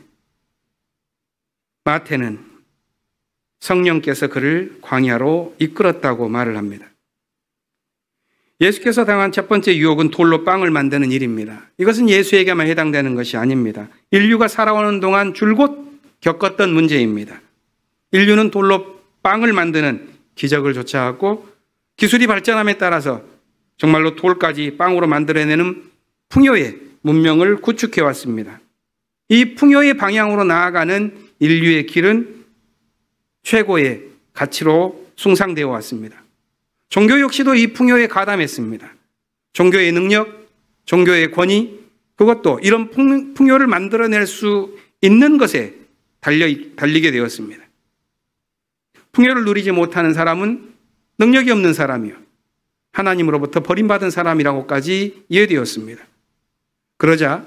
마태는 성령께서 그를 광야로 이끌었다고 말을 합니다. 예수께서 당한 첫 번째 유혹은 돌로 빵을 만드는 일입니다. 이것은 예수에게만 해당되는 것이 아닙니다. 인류가 살아오는 동안 줄곧 겪었던 문제입니다. 인류는 돌로 빵을 만드는 기적을 쫓아왔고 기술이 발전함에 따라서 정말로 돌까지 빵으로 만들어내는 풍요의 문명을 구축해 왔습니다. 이 풍요의 방향으로 나아가는 인류의 길은 최고의 가치로 숭상되어 왔습니다. 종교 역시도 이 풍요에 가담했습니다. 종교의 능력, 종교의 권위, 그것도 이런 풍요를 만들어낼 수 있는 것에 달리게 되었습니다. 풍요를 누리지 못하는 사람은 능력이 없는 사람이요, 하나님으로부터 버림받은 사람이라고까지 이해되었습니다. 그러자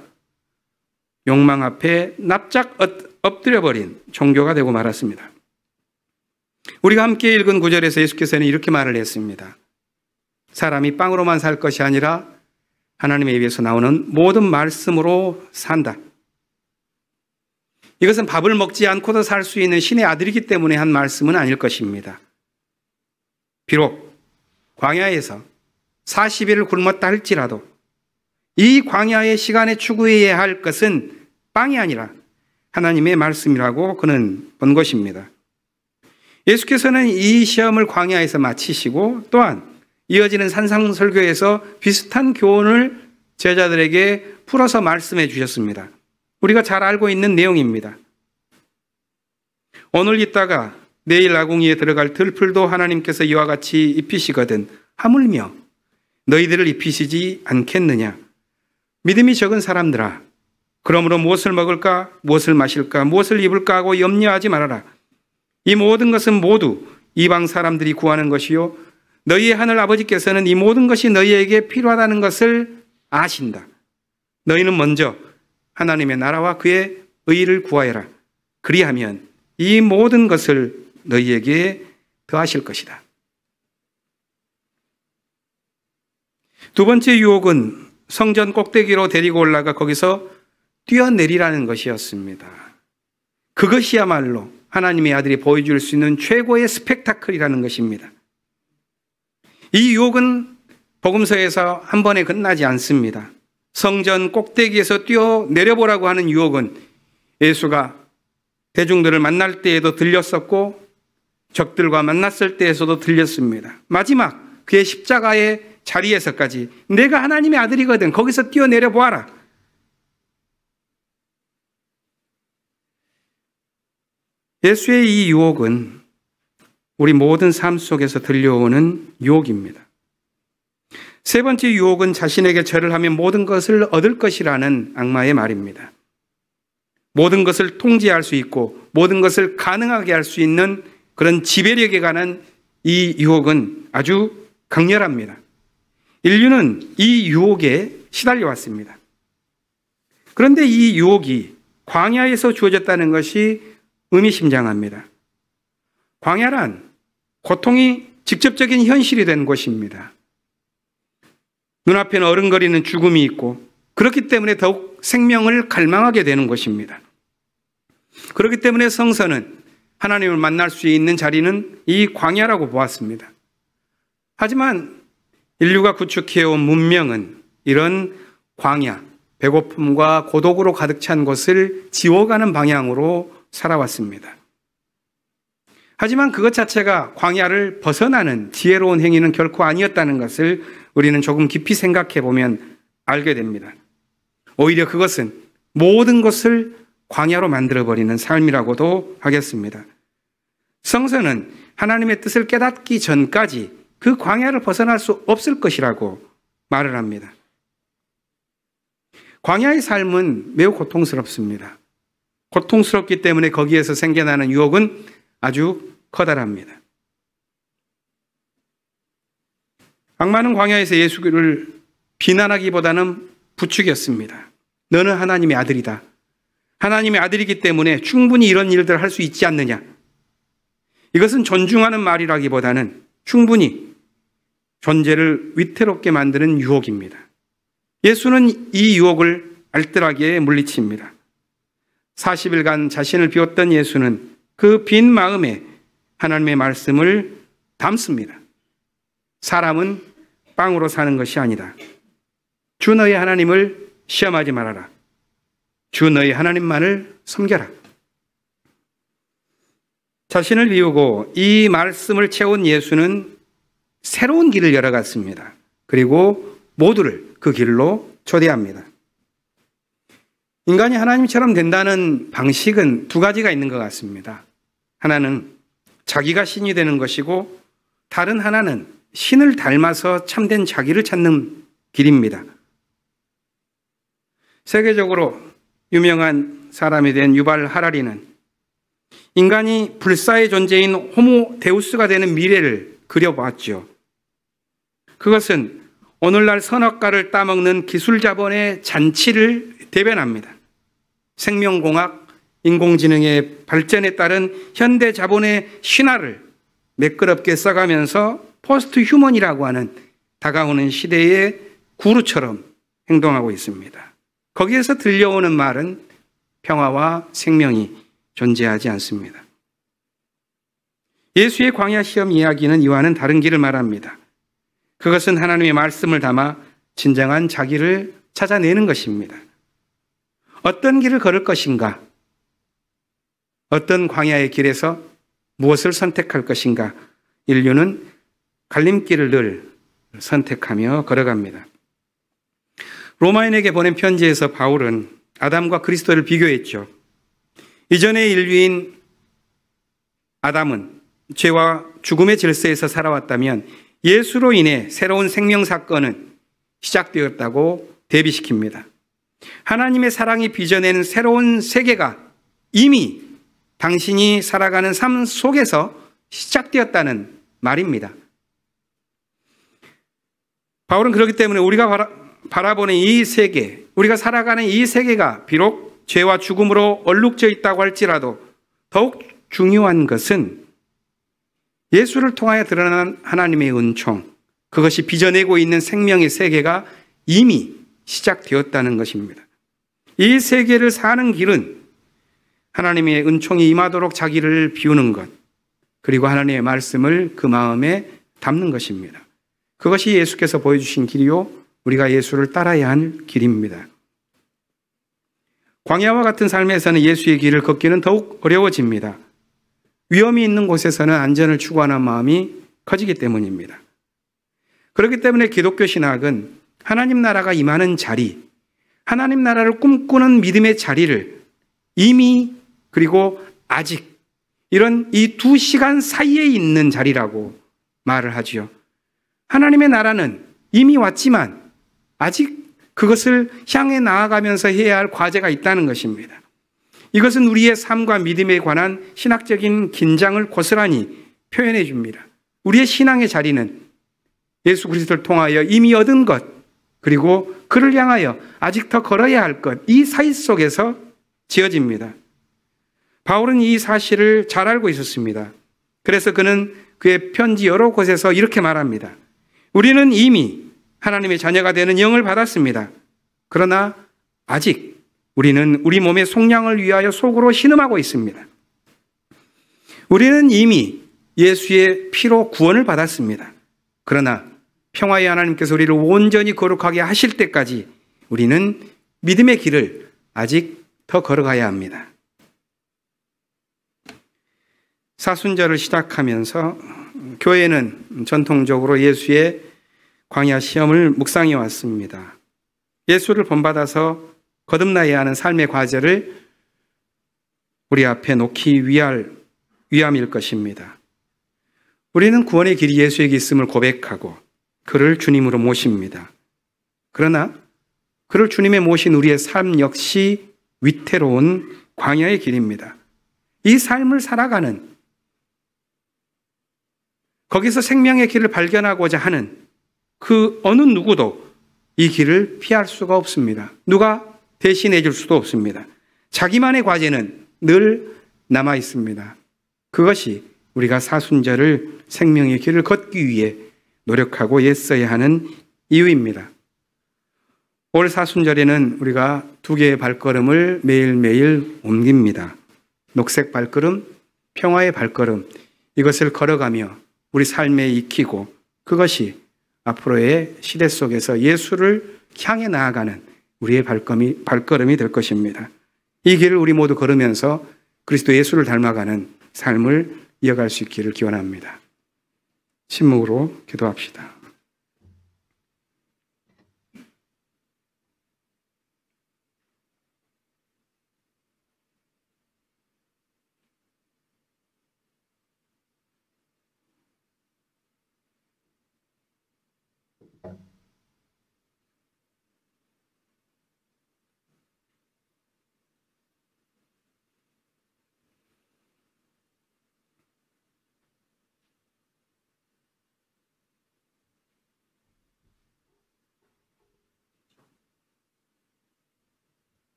욕망 앞에 납작 엎드려버린 종교가 되고 말았습니다. 우리가 함께 읽은 구절에서 예수께서는 이렇게 말을 했습니다. 사람이 빵으로만 살 것이 아니라 하나님의 입에서 나오는 모든 말씀으로 산다. 이것은 밥을 먹지 않고도 살 수 있는 신의 아들이기 때문에 한 말씀은 아닐 것입니다. 비록 광야에서 40일을 굶었다 할지라도 이 광야의 시간에 추구해야 할 것은 빵이 아니라 하나님의 말씀이라고 그는 본 것입니다. 예수께서는 이 시험을 광야에서 마치시고 또한 이어지는 산상설교에서 비슷한 교훈을 제자들에게 풀어서 말씀해 주셨습니다. 우리가 잘 알고 있는 내용입니다. 오늘 있다가 내일 아궁이에 들어갈 들풀도 하나님께서 이와 같이 입히시거든 하물며 너희들을 입히시지 않겠느냐. 믿음이 적은 사람들아, 그러므로 무엇을 먹을까, 무엇을 마실까, 무엇을 입을까 하고 염려하지 말아라. 이 모든 것은 모두 이방 사람들이 구하는 것이요 너희의 하늘 아버지께서는 이 모든 것이 너희에게 필요하다는 것을 아신다. 너희는 먼저 하나님의 나라와 그의 의를 구하여라. 그리하면 이 모든 것을 너희에게 더하실 것이다. 두 번째 유혹은 성전 꼭대기로 데리고 올라가 거기서 뛰어내리라는 것이었습니다. 그것이야말로 하나님의 아들이 보여줄 수 있는 최고의 스펙타클이라는 것입니다. 이 유혹은 복음서에서 한 번에 끝나지 않습니다. 성전 꼭대기에서 뛰어내려보라고 하는 유혹은 예수가 대중들을 만날 때에도 들렸었고 적들과 만났을 때에서도 들렸습니다. 마지막 그의 십자가의 자리에서까지 내가 하나님의 아들이거든 거기서 뛰어내려 보아라. 예수의 이 유혹은 우리 모든 삶 속에서 들려오는 유혹입니다. 세 번째 유혹은 자신에게 절을 하면 모든 것을 얻을 것이라는 악마의 말입니다. 모든 것을 통제할 수 있고 모든 것을 가능하게 할 수 있는 그런 지배력에 관한 이 유혹은 아주 강렬합니다. 인류는 이 유혹에 시달려 왔습니다. 그런데 이 유혹이 광야에서 주어졌다는 것이 의미심장합니다. 광야란 고통이 직접적인 현실이 된 곳입니다. 눈앞에는 어른거리는 죽음이 있고 그렇기 때문에 더욱 생명을 갈망하게 되는 것입니다. 그렇기 때문에 성서는 하나님을 만날 수 있는 자리는 이 광야라고 보았습니다. 하지만 인류가 구축해온 문명은 이런 광야, 배고픔과 고독으로 가득 찬 것을 지워가는 방향으로 살아왔습니다. 하지만 그것 자체가 광야를 벗어나는 지혜로운 행위는 결코 아니었다는 것을 우리는 조금 깊이 생각해 보면 알게 됩니다. 오히려 그것은 모든 것을 광야로 만들어버리는 삶이라고도 하겠습니다. 성서는 하나님의 뜻을 깨닫기 전까지 그 광야를 벗어날 수 없을 것이라고 말을 합니다. 광야의 삶은 매우 고통스럽습니다. 고통스럽기 때문에 거기에서 생겨나는 유혹은 아주 커다랍니다. 악마는 광야에서 예수를 비난하기보다는 부추겼습니다. 너는 하나님의 아들이다. 하나님의 아들이기 때문에 충분히 이런 일들을 할 수 있지 않느냐. 이것은 존중하는 말이라기보다는 충분히 존재를 위태롭게 만드는 유혹입니다. 예수는 이 유혹을 알뜰하게 물리칩니다. 40일간 자신을 비웠던 예수는 그 빈 마음에 하나님의 말씀을 담습니다. 사람은 빵으로 사는 것이 아니다. 주 너의 하나님을 시험하지 말아라. 주 너의 하나님만을 섬겨라. 자신을 비우고 이 말씀을 채운 예수는 새로운 길을 열어갔습니다. 그리고 모두를 그 길로 초대합니다. 인간이 하나님처럼 된다는 방식은 두 가지가 있는 것 같습니다. 하나는 자기가 신이 되는 것이고 다른 하나는 신을 닮아서 참된 자기를 찾는 길입니다. 세계적으로 유명한 사람이 된 유발 하라리는 인간이 불사의 존재인 호모 데우스가 되는 미래를 그려보았죠. 그것은 오늘날 선악과를 따먹는 기술 자본의 잔치를 대변합니다. 생명공학, 인공지능의 발전에 따른 현대 자본의 신화를 매끄럽게 써가면서 포스트 휴먼이라고 하는 다가오는 시대의 구루처럼 행동하고 있습니다. 거기에서 들려오는 말은 평화와 생명이 존재하지 않습니다. 예수의 광야 시험 이야기는 이와는 다른 길을 말합니다. 그것은 하나님의 말씀을 담아 진정한 자기를 찾아내는 것입니다. 어떤 길을 걸을 것인가? 어떤 광야의 길에서 무엇을 선택할 것인가? 인류는 갈림길을 늘 선택하며 걸어갑니다. 로마인에게 보낸 편지에서 바울은 아담과 그리스도를 비교했죠. 이전의 인류인 아담은 죄와 죽음의 질서에서 살아왔다면 예수로 인해 새로운 생명 사건은 시작되었다고 대비시킵니다. 하나님의 사랑이 빚어낸 새로운 세계가 이미 당신이 살아가는 삶 속에서 시작되었다는 말입니다. 바울은 그렇기 때문에 우리가 바라보는 이 세계, 우리가 살아가는 이 세계가 비록 죄와 죽음으로 얼룩져 있다고 할지라도 더욱 중요한 것은 예수를 통하여 드러난 하나님의 은총, 그것이 빚어내고 있는 생명의 세계가 이미 시작되었다는 것입니다. 이 세계를 사는 길은 하나님의 은총이 임하도록 자기를 비우는 것, 그리고 하나님의 말씀을 그 마음에 담는 것입니다. 그것이 예수께서 보여주신 길이요, 우리가 예수를 따라야 할 길입니다. 광야와 같은 삶에서는 예수의 길을 걷기는 더욱 어려워집니다. 위험이 있는 곳에서는 안전을 추구하는 마음이 커지기 때문입니다. 그렇기 때문에 기독교 신학은 하나님 나라가 임하는 자리, 하나님 나라를 꿈꾸는 믿음의 자리를 이미 그리고 아직 이런 이 두 시간 사이에 있는 자리라고 말을 하지요. 하나님의 나라는 이미 왔지만 아직 그것을 향해 나아가면서 해야 할 과제가 있다는 것입니다. 이것은 우리의 삶과 믿음에 관한 신학적인 긴장을 고스란히 표현해 줍니다. 우리의 신앙의 자리는 예수 그리스도를 통하여 이미 얻은 것, 그리고 그를 향하여 아직 더 걸어야 할 것, 이 사이 속에서 지어집니다. 바울은 이 사실을 잘 알고 있었습니다. 그래서 그는 그의 편지 여러 곳에서 이렇게 말합니다. 우리는 이미 하나님의 자녀가 되는 영을 받았습니다. 그러나 아직 우리는 우리 몸의 속량을 위하여 속으로 신음하고 있습니다. 우리는 이미 예수의 피로 구원을 받았습니다. 그러나 평화의 하나님께서 우리를 온전히 거룩하게 하실 때까지 우리는 믿음의 길을 아직 더 걸어가야 합니다. 사순절을 시작하면서 교회는 전통적으로 예수의 광야 시험을 묵상해 왔습니다. 예수를 본받아서 거듭나야 하는 삶의 과제를 우리 앞에 놓기 위함일 것입니다. 우리는 구원의 길이 예수에게 있음을 고백하고 그를 주님으로 모십니다. 그러나 그를 주님에 모신 우리의 삶 역시 위태로운 광야의 길입니다. 이 삶을 살아가는, 거기서 생명의 길을 발견하고자 하는 그 어느 누구도 이 길을 피할 수가 없습니다. 누가 대신해 줄 수도 없습니다. 자기만의 과제는 늘 남아 있습니다. 그것이 우리가 사순절을 생명의 길을 걷기 위해 노력하고 애써야 하는 이유입니다. 올 사순절에는 우리가 두 개의 발걸음을 매일매일 옮깁니다. 녹색 발걸음, 평화의 발걸음, 이것을 걸어가며 우리 삶에 익히고 그것이 앞으로의 시대 속에서 예수를 향해 나아가는 우리의 발걸음이 될 것입니다. 이 길을 우리 모두 걸으면서 그리스도 예수를 닮아가는 삶을 이어갈 수 있기를 기원합니다. 침묵으로 기도합시다.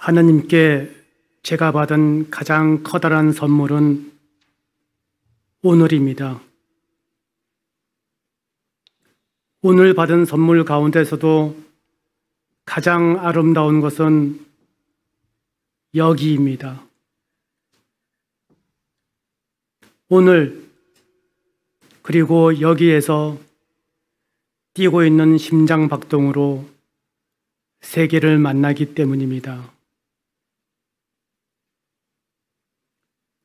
하나님께 제가 받은 가장 커다란 선물은 오늘입니다. 오늘 받은 선물 가운데서도 가장 아름다운 것은 여기입니다. 오늘 그리고 여기에서 뛰고 있는 심장 박동으로 세계를 만나기 때문입니다.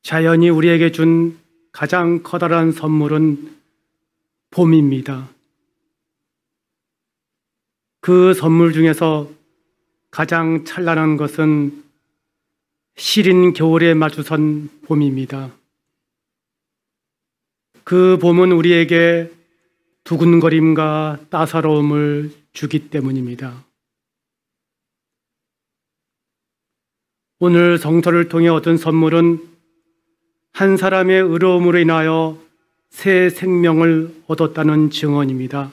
자연이 우리에게 준 가장 커다란 선물은 봄입니다. 그 선물 중에서 가장 찬란한 것은 시린 겨울에 마주선 봄입니다. 그 봄은 우리에게 두근거림과 따사로움을 주기 때문입니다. 오늘 성서를 통해 얻은 선물은 한 사람의 의로움으로 인하여 새 생명을 얻었다는 증언입니다.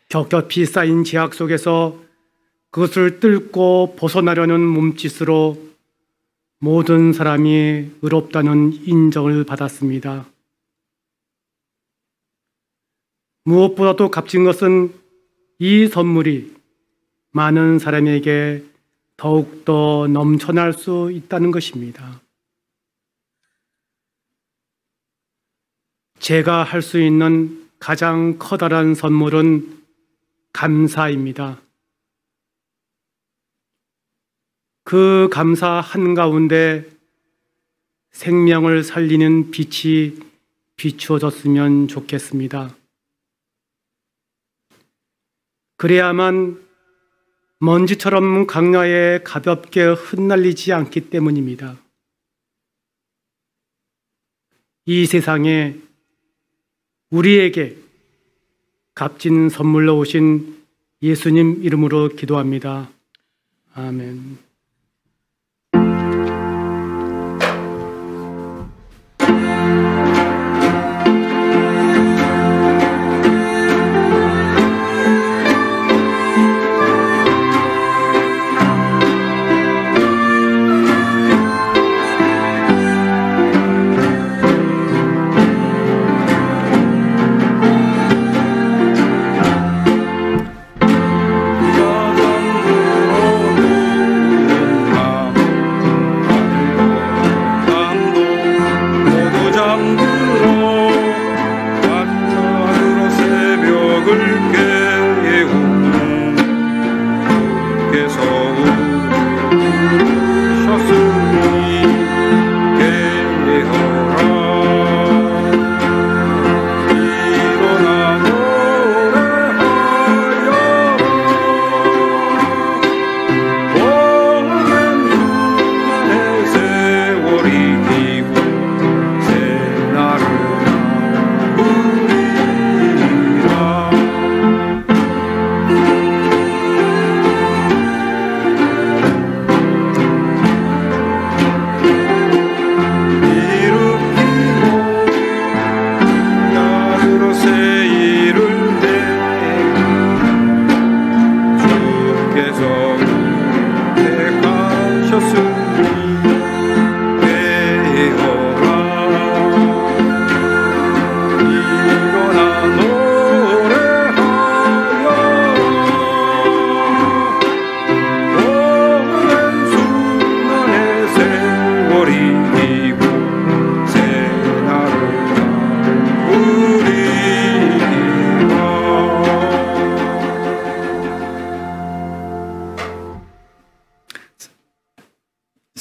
겹겹이 쌓인 제약 속에서 그것을 뚫고 벗어나려는 몸짓으로 모든 사람이 의롭다는 인정을 받았습니다. 무엇보다도 값진 것은 이 선물이 많은 사람에게 더욱더 넘쳐날 수 있다는 것입니다. 제가 할 수 있는 가장 커다란 선물은 감사입니다. 그 감사 한가운데 생명을 살리는 빛이 비추어졌으면 좋겠습니다. 그래야만 먼지처럼 강야에 가볍게 흩날리지 않기 때문입니다. 이 세상에 우리에게 값진 선물로 오신 예수님 이름으로 기도합니다. 아멘.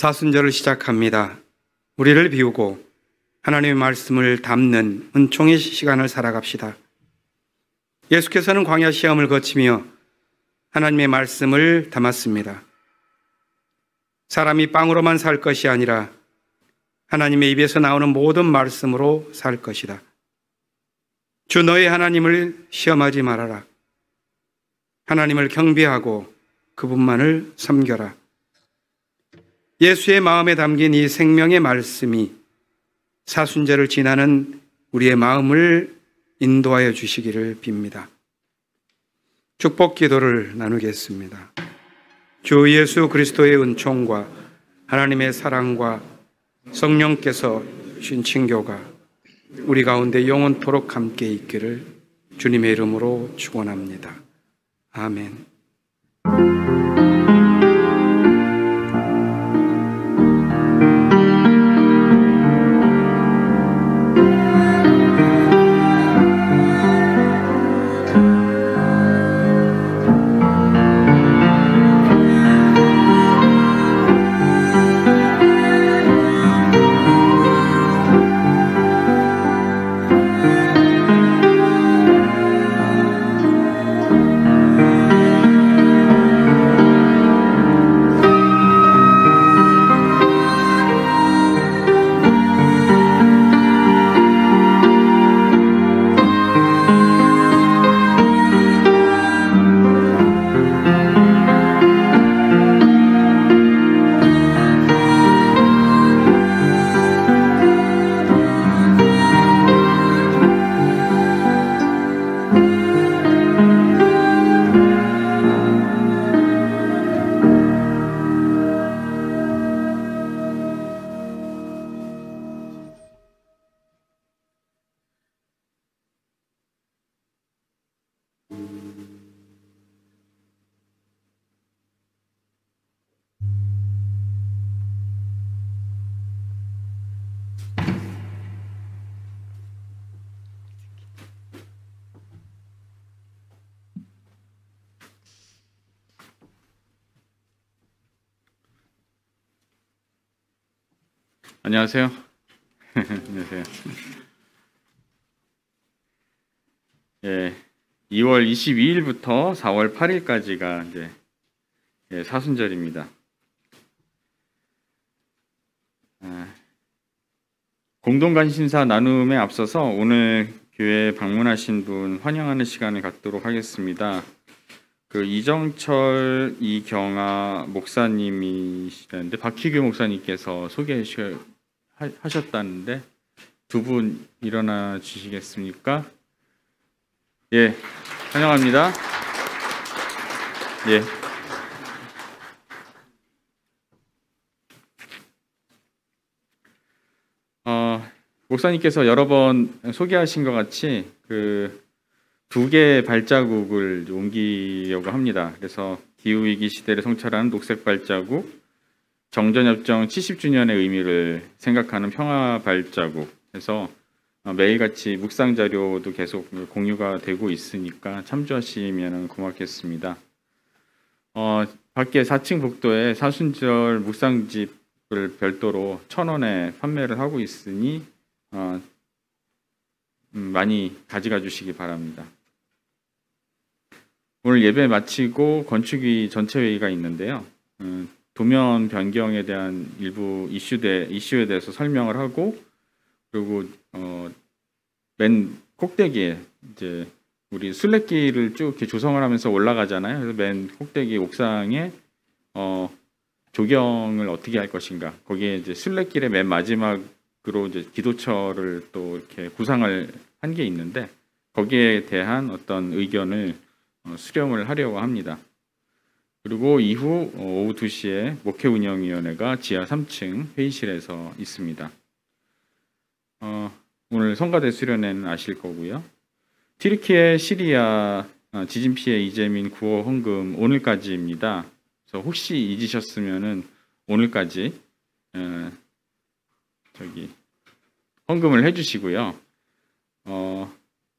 사순절을 시작합니다. 우리를 비우고 하나님의 말씀을 담는 은총의 시간을 살아갑시다. 예수께서는 광야 시험을 거치며 하나님의 말씀을 담았습니다. 사람이 빵으로만 살 것이 아니라 하나님의 입에서 나오는 모든 말씀으로 살 것이다. 주 너의 하나님을 시험하지 말아라. 하나님을 경배하고 그분만을 섬겨라. 예수의 마음에 담긴 이 생명의 말씀이 사순절을 지나는 우리의 마음을 인도하여 주시기를 빕니다. 축복 기도를 나누겠습니다. 주 예수 그리스도의 은총과 하나님의 사랑과 성령께서 주신 친교가 우리 가운데 영원토록 함께 있기를 주님의 이름으로 축원합니다. 아멘. 안녕하세요. 안녕하세요. 예, 2월 22일부터 4월 8일까지가 이제 사순절입니다. 공동관심사 나눔에 앞서서 오늘 교회에 방문하신 분 환영하는 시간을 갖도록 하겠습니다. 그 이정철 이경아 목사님이시라는데 박희규 목사님께서 소개하셨다는데 두 분 일어나 주시겠습니까? 예, 환영합니다. 예. 목사님께서 여러 번 소개하신 것 같이 그 두 개의 발자국을 옮기려고 합니다. 그래서 기후위기 시대를 성찰하는 녹색 발자국, 정전협정 70주년의 의미를 생각하는 평화 발자국 해서 매일같이 묵상 자료도 계속 공유가 되고 있으니까 참조하시면 고맙겠습니다. 밖에 4층 복도에 사순절 묵상집을 별도로 1,000원에 판매를 하고 있으니 많이 가져가 주시기 바랍니다. 오늘 예배 마치고 건축위 전체회의가 있는데요. 도면 변경에 대한 일부 이슈에 대해서 설명을 하고, 그리고 맨 꼭대기에 이제 우리 순례길을 쭉 이렇게 조성을 하면서 올라가잖아요. 그래서 맨 꼭대기 옥상에 조경을 어떻게 할 것인가, 거기에 이제 순례길의 맨 마지막으로 이제 기도처를 또 이렇게 구상을 한 게 있는데, 거기에 대한 어떤 의견을 수렴을 하려고 합니다. 그리고 이후 오후 2시에 목회운영위원회가 지하 3층 회의실에서 있습니다. 오늘 성가대 수련회는 아실 거고요. 튀르키예, 시리아 지진 피해 이재민 구호 헌금 오늘까지입니다. 그래서 혹시 잊으셨으면은 오늘까지 헌금을 해주시고요.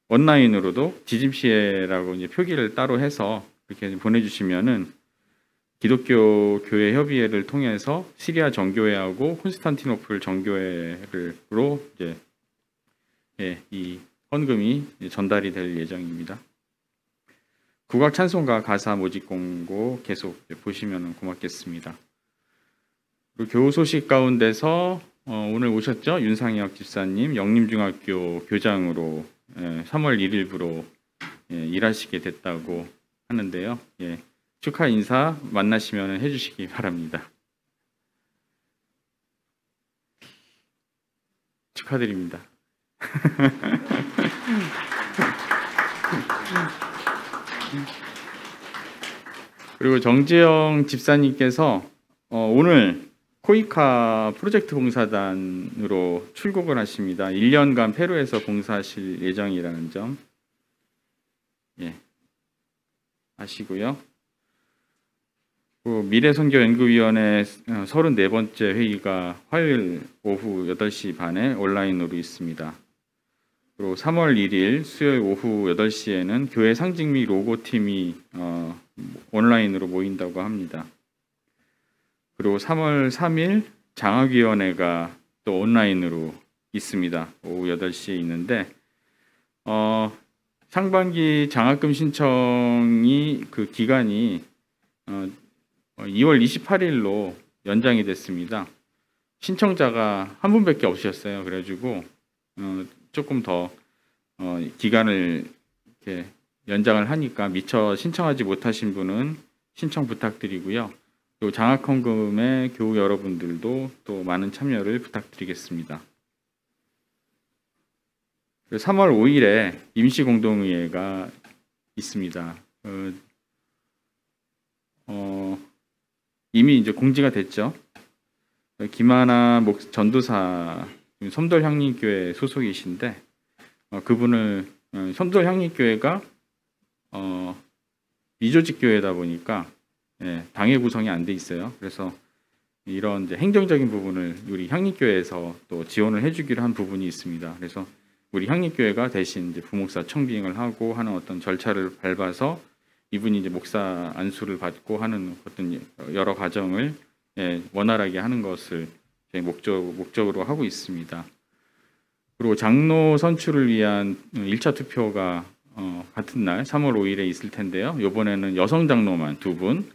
온라인으로도 지진 피해라고 이제 표기를 따로 해서 이렇게 보내주시면은 기독교 교회 협의회를 통해서 시리아 정교회하고 콘스탄티노플 정교회로 이제 이 헌금이 전달이 될 예정입니다. 국악 찬송가 가사 모집 공고 계속 보시면 고맙겠습니다. 그리고 교우 소식 가운데서 오늘 오셨죠? 윤상혁 집사님 영림중학교 교장으로 3월 1일부로 일하시게 됐다고 하는데요. 축하 인사 만나시면 해주시기 바랍니다. 축하드립니다. 그리고 정재영 집사님께서 오늘 코이카 프로젝트 봉사단으로 출국을 하십니다. 1년간 페루에서 봉사하실 예정이라는 점 아시고요. 미래선교연구위원회 34번째 회의가 화요일 오후 8시 반에 온라인으로 있습니다. 그리고 3월 1일 수요일 오후 8시에는 교회 상징 및 로고팀이 온라인으로 모인다고 합니다. 그리고 3월 3일 장학위원회가 또 온라인으로 있습니다. 오후 8시에 있는데 상반기 장학금 신청이 그 기간이 2월 28일로 연장이 됐습니다. 신청자가 한 분밖에 없으셨어요. 그래가지고 조금 더 기간을 이렇게 연장을 하니까 미처 신청하지 못하신 분은 신청 부탁드리고요. 또 장학헌금의 교우 여러분들도 또 많은 참여를 부탁드리겠습니다. 3월 5일에 임시공동의회가 있습니다. 이미 이제 공지가 됐죠. 김하나 전도사 섬돌향림교회 소속이신데 그분을 섬돌향림교회가 미조직 교회다 보니까 당회 구성이 안 돼 있어요. 그래서 이런 이제 행정적인 부분을 우리 향림교회에서 또 지원을 해주기로 한 부분이 있습니다. 그래서 우리 향림교회가 대신 이제 부목사 청빙을 하고 하는 어떤 절차를 밟아서 이분이 이제 목사 안수를 받고 하는 어떤 여러 과정을 원활하게 하는 것을 목적으로 하고 있습니다. 그리고 장로 선출을 위한 1차 투표가 같은 날 3월 5일에 있을 텐데요. 이번에는 여성 장로만 2분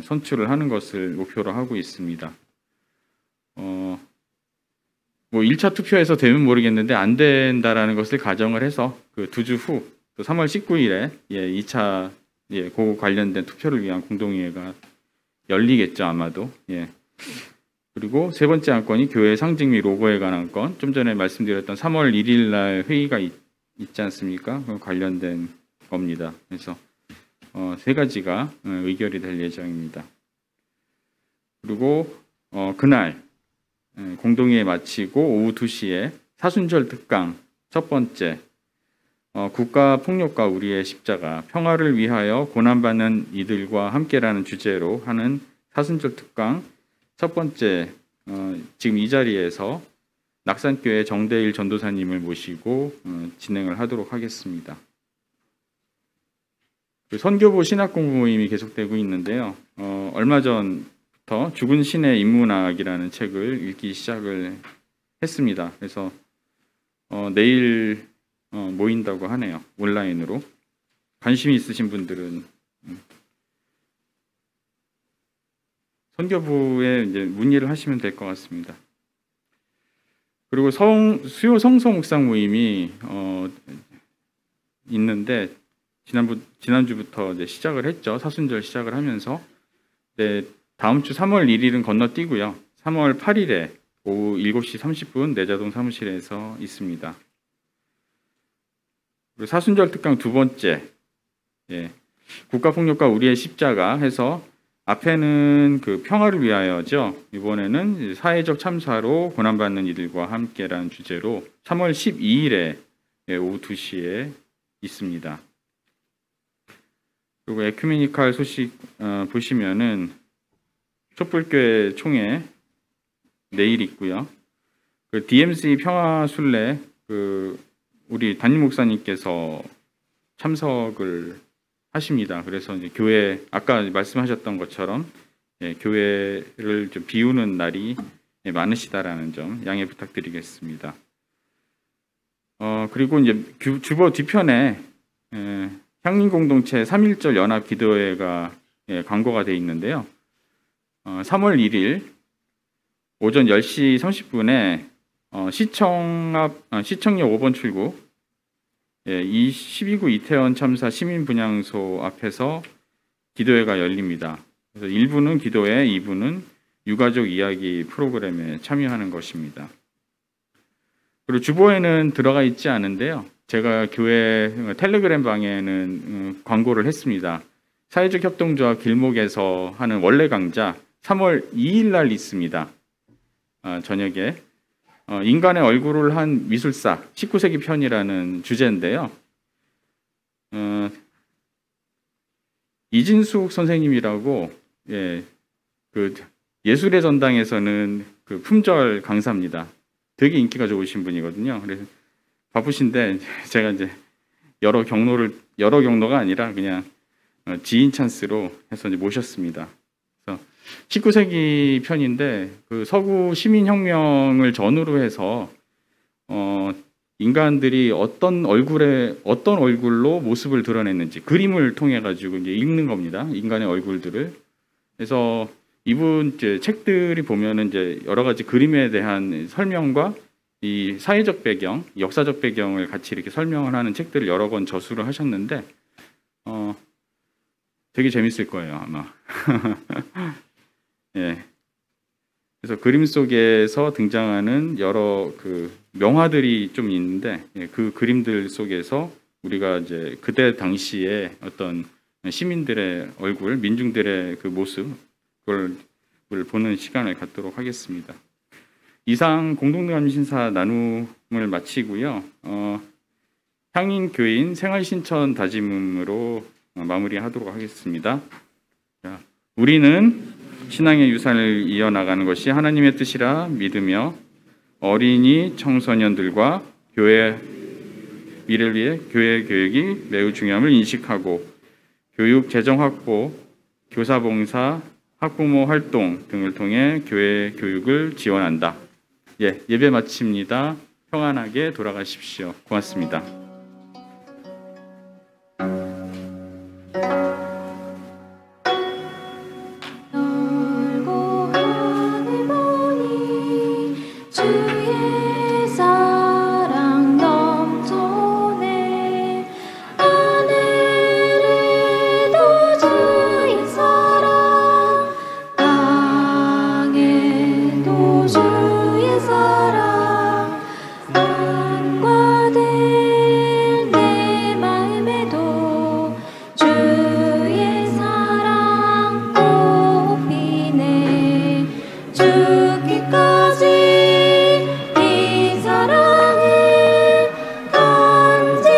선출을 하는 것을 목표로 하고 있습니다. 뭐 1차 투표에서 되면 모르겠는데 안 된다라는 것을 가정을 해서 그 2주 후 또 3월 19일에 2차 그 관련된 투표를 위한 공동의회가 열리겠죠, 아마도. 그리고 세 번째 안건이 교회 상징 및 로고에 관한 건, 좀 전에 말씀드렸던 3월 1일 날 회의가 있지 않습니까? 관련된 겁니다. 그래서 세 가지가 의결이 될 예정입니다. 그리고 그날 공동회의 마치고 오후 2시에 사순절 특강 첫 번째 국가폭력과 우리의 십자가 평화를 위하여 고난받는 이들과 함께라는 주제로 하는 사순절 특강 첫 번째 지금 이 자리에서 낙산교회 정대일 전도사님을 모시고 진행을 하도록 하겠습니다. 선교부 신학공부 모임이 계속되고 있는데요. 얼마 전부터 죽은 신의 인문학이라는 책을 읽기 시작을 했습니다. 그래서 내일 모인다고 하네요. 온라인으로. 관심이 있으신 분들은 선교부에 이제 문의를 하시면 될 것 같습니다. 그리고 수요 성서 묵상 모임이 있는데 지난주부터 이제 시작을 했죠. 사순절 시작을 하면서 다음 주 3월 1일은 건너뛰고요. 3월 8일에 오후 7시 30분 내자동 사무실에서 있습니다. 그리고 사순절 특강 두 번째 국가폭력과 우리의 십자가 해서 앞에는 그 평화를 위하여죠. 이번에는 사회적 참사로 고난받는 이들과 함께라는 주제로 3월 12일에 오후 2시에 있습니다. 그리고 에큐메니칼 소식 보시면은 촛불교회 총회 내일 있고요. 그 DMC 평화순례 우리 담임 목사님께서 참석을 하십니다. 그래서 이제 교회 아까 말씀하셨던 것처럼 교회를 좀 비우는 날이 많으시다라는 점 양해 부탁드리겠습니다. 그리고 이제 주보 뒤편에 향림공동체 3.1절 연합 기도회가 광고가 되어 있는데요. 3월 1일 오전 10시 30분에 시청 시청역 5번 출구 12구 이태원 참사 시민 분향소 앞에서 기도회가 열립니다. 그래서 1부는 기도회, 2부는 유가족 이야기 프로그램에 참여하는 것입니다. 그리고 주보에는 들어가 있지 않은데요. 제가 교회 텔레그램 방에는 광고를 했습니다. 사회적 협동조합 길목에서 하는 원래 강좌 3월 2일 날 있습니다. 저녁에 인간의 얼굴을 한 미술사 19세기 편이라는 주제인데요. 이진숙 선생님이라고 그 예술의 전당에서는 그 품절 강사입니다. 되게 인기가 좋으신 분이거든요. 그래서 바쁘신데 제가 이제 여러 경로가 아니라 그냥 지인 찬스로 해서 이제 모셨습니다. 그래서 19세기 편인데 그 서구 시민혁명을 전후로 해서 인간들이 어떤 얼굴로 모습을 드러냈는지 그림을 통해 가지고 이제 읽는 겁니다. 인간의 얼굴들을. 그래서 이분 이제 책들이 보면은 이제 여러 가지 그림에 대한 설명과 이 사회적 배경, 역사적 배경을 같이 이렇게 설명을 하는 책들을 여러 권 저술을 하셨는데 되게 재밌을 거예요, 아마. 예. 그래서 그림 속에서 등장하는 여러 그 명화들이 좀 있는데 그 그림들 속에서 우리가 이제 그때 당시에 어떤 시민들의 얼굴, 민중들의 그 모습 그걸 보는 시간을 갖도록 하겠습니다. 이상 공동감신사 나눔을 마치고요. 향인 교인 생활신천 다짐음으로 마무리하도록 하겠습니다. 자, 우리는 신앙의 유산을 이어나가는 것이 하나님의 뜻이라 믿으며 어린이 청소년들과 교회 미래를 위해 교회 교육이 매우 중요함을 인식하고 교육 재정 확보, 교사 봉사, 학부모 활동 등을 통해 교회 교육을 지원한다. 예배 마칩니다. 평안하게 돌아가십시오. 고맙습니다. 놀고 하늘 보니 주의 사랑 넘쳐네 하늘에도 주의 사랑 땅에도 주의 사랑 안과된 내 마음에도 주의 사랑 꽃피네 죽기까지 이 사랑을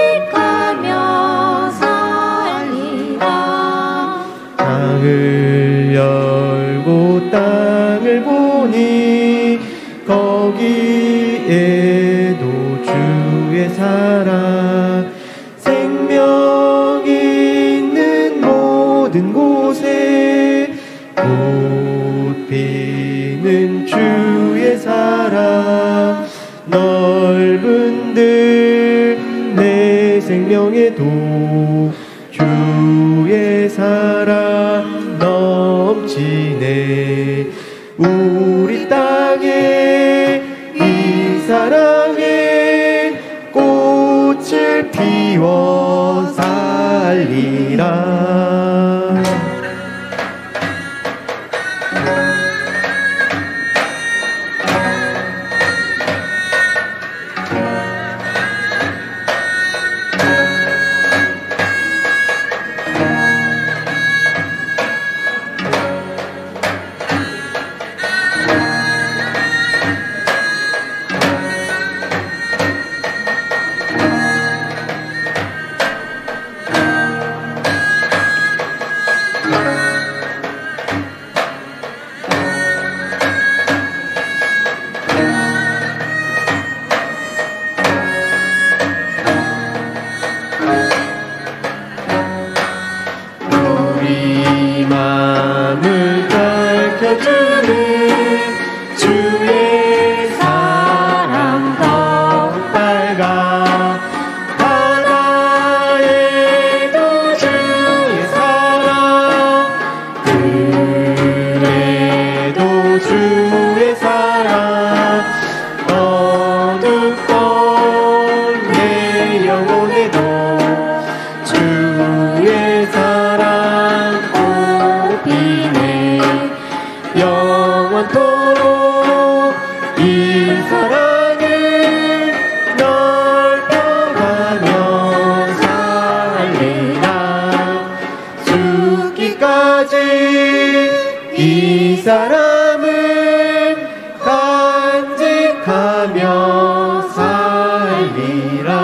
간직하며 살리라. 땅을 열고 땅을 보니 거기에도 주의 사랑 생명 있는 모든 곳에 꽃 피는 주의 사랑 넓은 들내 생명에도 주의 사랑 넘치네 우리 땅에 이 사랑의 꽃을 피워 살리라. 우리 맘을 밝혀주는 주의 사랑 더욱 밝아 바다에도 주의 사랑 들에도 주의 사랑 어둡던 내 영혼에도 주의 사랑 꽃피네 영원토록 이 사랑을 넓혀가며 살리라. 사람은 간직하며 살리라.